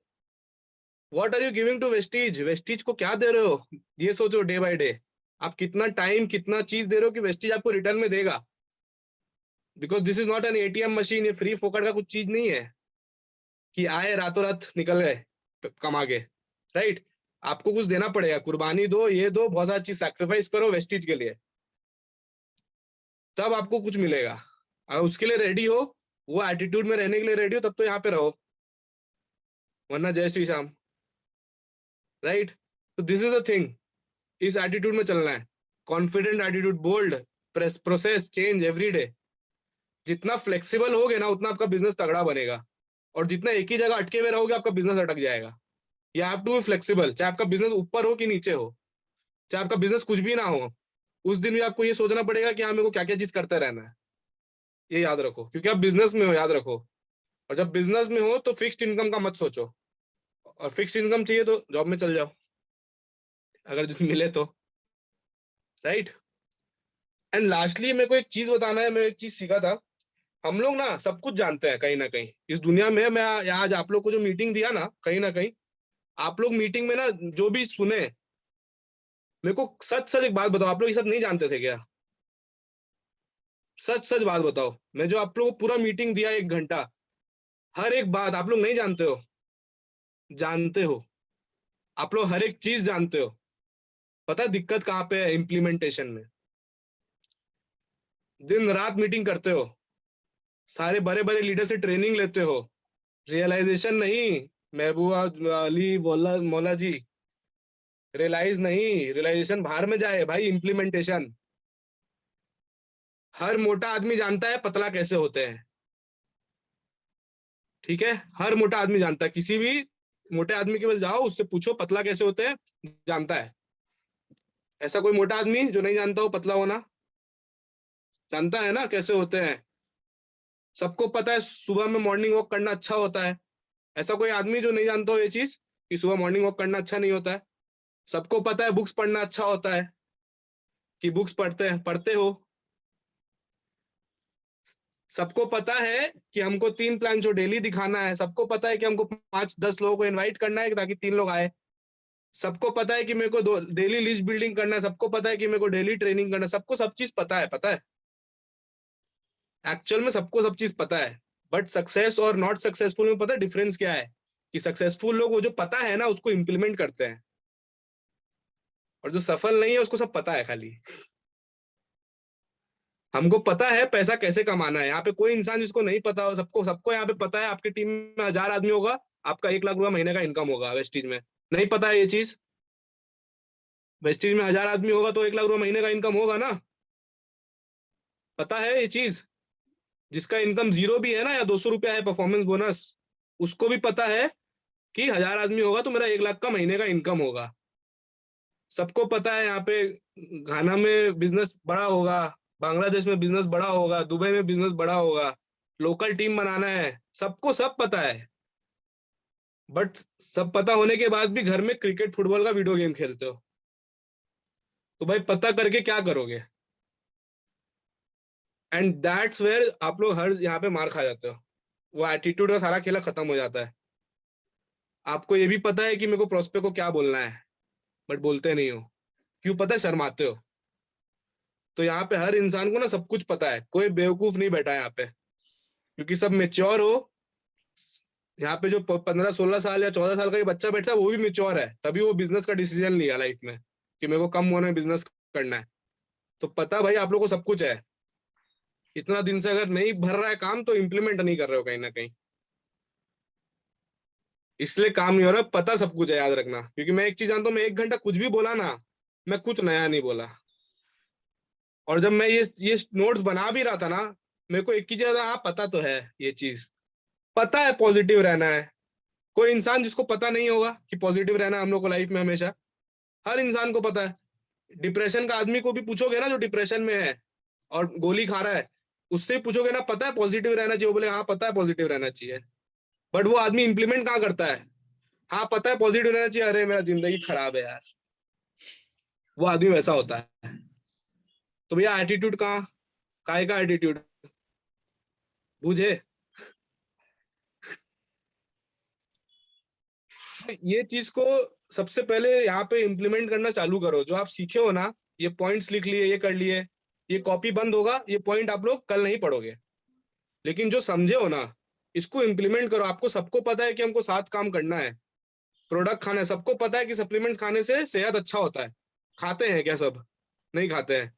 what are you giving to Vestige? Vestige को क्या दे रहे हो? ये सोचो डे बाय डे आप कितना टाइम, कितना चीज दे रहे हो कि वेस्टिज आपको रिटर्न में देगा। Because this is not an ATM machine, ये फ्री फोकट का कुछ चीज नहीं है कि आए रातों रात निकल गए कमा के। राइट? आपको कुछ देना पड़ेगा, कुर्बानी दो, ये दो, बहुत सारी चीज सैक्रिफाइस करो वेस्टिज के लिए, तब आपको कुछ मिलेगा। अगर उसके लिए रेडी हो, वो एटीट्यूड में रहने के लिए रेडी हो, तब तो यहाँ पे रहो, वरना जय श्री श्याम। राइट? तो दिस इज द थिंग, इस एटीट्यूड में चलना है। Confident attitude, bold, process change every day. जितना फ्लेक्सिबल होगे ना, उतना आपका बिजनेस तगड़ा बनेगा। और जितना एक ही जगह अटके हुए रहोगे, आपका बिजनेस अटक जाएगा। You have to be flexible, चाहे आपका बिजनेस ऊपर हो कि नीचे हो, चाहे आपका बिजनेस कुछ भी ना हो, उस दिन भी आपको ये सोचना पड़ेगा कि हाँ मेरे को क्या क्या चीज करते रहना है। ये याद रखो, क्योंकि आप बिजनेस में हो, याद रखो। और जब बिजनेस में हो तो फिक्स्ड इनकम का मत सोचो, और फिक्स्ड इनकम चाहिए तो जॉब में चल जाओ, अगर जो मिले तो। राइट? एंड लास्टली मेरे को एक चीज बताना है, मैं एक चीज सीखा था। हम लोग ना सब कुछ जानते हैं कहीं ना कहीं इस दुनिया में। मैं आज आप लोग को जो मीटिंग दिया ना कहीं आप लोग मीटिंग में ना जो भी सुने, मेरे को सच सच एक बात बताओ, आप लोग ये सब नहीं जानते थे क्या? सच सच बात बताओ, मैं जो आप लोग को पूरा मीटिंग दिया 1 घंटा, हर एक बात आप लोग नहीं जानते हो? जानते हो, आप लोग हर एक चीज जानते हो। पता है दिक्कत कहाँ पे है? इम्प्लीमेंटेशन में। दिन रात मीटिंग करते हो, सारे बड़े बड़े लीडर से ट्रेनिंग लेते हो, रियलाइजेशन नहीं। महबूबा अली मौला मौला जी, रियलाइज नहीं, रियलाइजेशन बाहर में जाए भाई, इम्प्लीमेंटेशन। हर मोटा आदमी जानता है पतला कैसे होते हैं, ठीक है? हर मोटा आदमी जानता है, किसी भी मोटे आदमी के पास जाओ, उससे पूछो पतला कैसे होते हैं, जानता है। ऐसा कोई मोटा आदमी जो नहीं जानता हो पतला होना? जानता है ना कैसे होते हैं। सबको पता है सुबह में मॉर्निंग वॉक करना अच्छा होता है। ऐसा कोई आदमी जो नहीं जानता हो ये चीज कि सुबह मॉर्निंग वॉक करना अच्छा नहीं होता है? सबको पता है बुक्स पढ़ना अच्छा होता है, कि बुक्स पढ़ते हो। सबको पता है कि हमको 3 प्लान जो डेली दिखाना है, सबको पता है कि हमको 5-10 लोगों को इनवाइट करना है ताकि 3 लोग आए। सबको पता है कि मेरे को डेली लिस्ट बिल्डिंग करना है, सबको पता है कि मेरे को डेली ट्रेनिंग करना है, सबको सब चीज पता है, पता है। एक्चुअल में सबको सब चीज पता है। बट सक्सेस और नॉट सक्सेसफुल में पता है डिफरेंस क्या है? कि सक्सेसफुल लोग वो जो पता है ना उसको इम्प्लीमेंट करते हैं, और जो सफल नहीं है उसको सब पता है खाली। हमको पता है पैसा कैसे कमाना है, यहाँ पे कोई इंसान जिसको नहीं पता हो, सबको सबको यहाँ पे पता है। आपकी टीम में 1000 आदमी होगा, आपका 1 लाख रुपया महीने का इनकम होगा वेस्टीज में। नहीं पता है ये चीज? वेस्टीज में 1000 आदमी होगा तो 1 लाख रुपया महीने का इनकम होगा ना? पता है ये चीज? जिसका इनकम 0 भी है ना, या 200 रुपया है परफॉर्मेंस बोनस, उसको भी पता है कि 1000 आदमी होगा तो मेरा 1 लाख का महीने का इनकम होगा। सबको पता है यहाँ पे घाना में बिजनेस बड़ा होगा, बांग्लादेश में बिजनेस बड़ा होगा, दुबई में बिजनेस बड़ा होगा, लोकल टीम बनाना है, सबको सब पता है। बट सब पता होने के बाद भी घर में क्रिकेट फुटबॉल का वीडियो गेम खेलते हो। तो भाई पता करके क्या करोगे? एंड दैट्स वेयर आप लोग हर यहाँ पे मार खा जाते हो। वो एटीट्यूड का सारा खेला खत्म हो जाता है। आपको ये भी पता है कि मेरे को प्रोस्पेक्ट को क्या बोलना है, बट बोलते नहीं हो। क्यों पता है? शर्माते हो। तो यहाँ पे हर इंसान को ना सब कुछ पता है, कोई बेवकूफ नहीं बैठा है यहाँ पे, क्योंकि सब मेच्योर हो। यहाँ पे जो 15-16 साल या 14 साल का ये बच्चा बैठा है वो भी मेच्योर है, तभी वो बिजनेस का डिसीजन लिया लाइफ में कि मेरे को कम होने में बिजनेस करना है। तो पता भाई आप लोग को सब कुछ है। इतना दिन से अगर नहीं भर रहा है काम तो इम्प्लीमेंट नहीं कर रहे हो कहीं ना कहीं, इसलिए काम नहीं हो रहा। पता सब कुछ है, याद रखना, क्योंकि मैं एक चीज जानता हूँ, मैं 1 घंटा कुछ भी बोला ना, मैं कुछ नया नहीं बोला। और जब मैं ये नोट्स बना भी रहा था ना, मेरे को एक ही चीज, हाँ पता तो है ये चीज, पता है पॉजिटिव रहना है। कोई इंसान जिसको पता नहीं होगा कि पॉजिटिव रहना है हम लोग को लाइफ में हमेशा, हर इंसान को पता है। डिप्रेशन का आदमी को भी पूछोगे ना जो डिप्रेशन में है और गोली खा रहा है, उससे भी पूछोगे ना पता है पॉजिटिव रहना चाहिए, वो बोले हाँ पता है पॉजिटिव रहना चाहिए। बट वो आदमी इंप्लीमेंट कहाँ करता है? हाँ पता है पॉजिटिव रहना चाहिए, अरे मेरा जिंदगी खराब है यार, वो आदमी वैसा होता है। तो भैया एटीट्यूड कहाँ, काय का एटीट्यूड, बुझे? ये चीज को सबसे पहले यहाँ पे इम्प्लीमेंट करना चालू करो। जो आप सीखे हो ना, ये पॉइंट्स लिख लिए, ये कर लिए, ये कॉपी बंद होगा, ये पॉइंट आप लोग कल नहीं पढ़ोगे। लेकिन जो समझे हो ना, इसको इम्प्लीमेंट करो। आपको सबको पता है कि हमको 7 काम करना है, प्रोडक्ट खाना है, सबको पता है कि सप्लीमेंट्स खाने से सेहत अच्छा होता है। खाते हैं क्या सब? नहीं खाते हैं।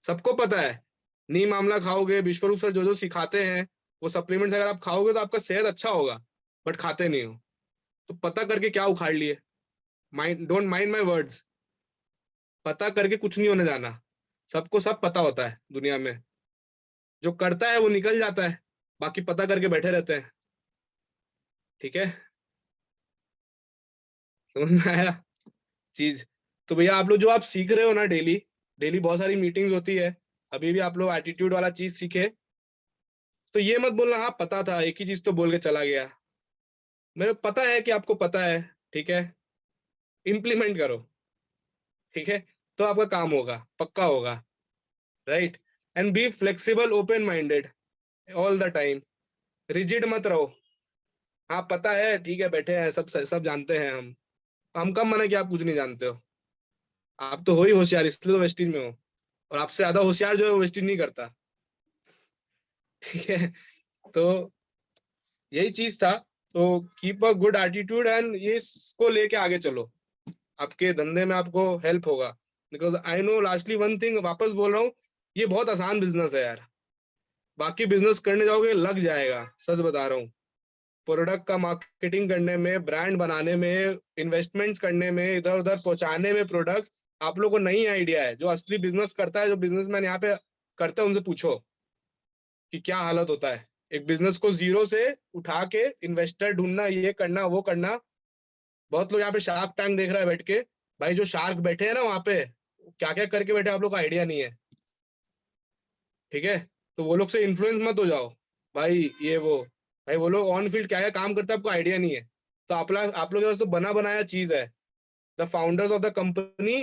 सबको पता है, नीम आंवला खाओगे, विश्वरूप सर जो जो सिखाते हैं वो सप्लीमेंट्स अगर आप खाओगे तो आपका सेहत अच्छा होगा, बट खाते नहीं हो। तो पता करके क्या उखाड़ लिए? Mind, don't mind my words. पता करके कुछ नहीं होने जाना। सबको सब पता होता है दुनिया में, जो करता है वो निकल जाता है, बाकी पता करके बैठे रहते हैं। ठीक है, समझ में आया चीज? तो भैया आप लोग जो आप सीख रहे हो ना डेली, डेली बहुत सारी मीटिंग्स होती है, अभी भी आप लोग एटीट्यूड वाला चीज सीखे, तो ये मत बोलना हाँ पता था, एक ही चीज तो बोल के चला गया। मेरे को पता है कि आपको पता है, ठीक है, इम्प्लीमेंट करो, ठीक है, तो आपका काम होगा, पक्का होगा। Right? And be flexible, open minded all the time, rigid मत रहो। हाँ पता है, ठीक है, बैठे हैं सब सब जानते हैं हम कब मना कि आप कुछ नहीं जानते हो? आप तो हो ही होशियार, इसलिए तो वेस्टीज में हो। और आपसे ज्यादा होशियार जो है वो वेस्टीज नहीं करता। ठीक है, तो यही चीज था। तो keep a good attitude and ये इसको लेके आगे चलो, आपके धंधे में आपको हेल्प होगा। Because I know, lastly one thing वापस बोल रहा हूँ, ये बहुत आसान बिजनेस है यार। बाकी बिजनेस करने जाओगे लग जाएगा, सच बता रहा हूँ। प्रोडक्ट का मार्केटिंग करने में, ब्रांड बनाने में, इन्वेस्टमेंट्स करने में, इधर उधर पहुंचाने में प्रोडक्ट, आप लोगों को नहीं आइडिया है। जो असली बिजनेस करता है, जो बिजनेसमैन यहाँ पे करते हैं, उनसे पूछो कि क्या हालत होता है एक बिजनेस को जीरो से उठा के, इन्वेस्टर ढूंढना, ये करना वो करना। बहुत लोग यहाँ पे शार्क टैंक देख रहा है बैठ के, भाई जो शार्क बैठे हैं ना वहाँ पे, क्या क्या करके बैठे आप लोग को आइडिया नहीं है। ठीक है, तो वो लोग से इन्फ्लुएंस मत हो जाओ भाई, ये वो, भाई वो लोग ऑन फील्ड क्या क्या काम करते हैं आपको आइडिया नहीं है। तो आप लोग के पास तो बना बनाया चीज है। The founders of the company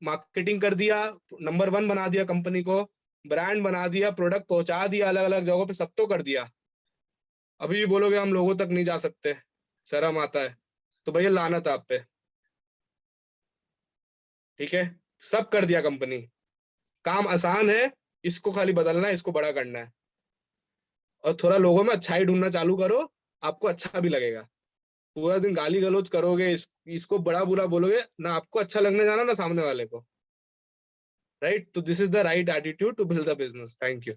marketing कर दिया, नंबर 1 बना दिया कंपनी को, ब्रांड बना दिया, प्रोडक्ट पहुंचा दिया अलग अलग जगहों पे, सब तो कर दिया। अभी भी बोलोगे हम लोगों तक नहीं जा सकते, शर्म आता है, तो भैया लानत है आप पे। ठीक है, सब कर दिया कंपनी, काम आसान है, इसको खाली बदलना है, इसको बड़ा करना है। और थोड़ा लोगों में अच्छाई ढूंढना चालू करो, आपको अच्छा भी लगेगा। पूरा दिन गाली गलौज करोगे, इसको बड़ा बुरा बोलोगे ना, आपको अच्छा लगने जाना ना सामने वाले को। राइट? तो this is the right attitude to build the business. Thank you.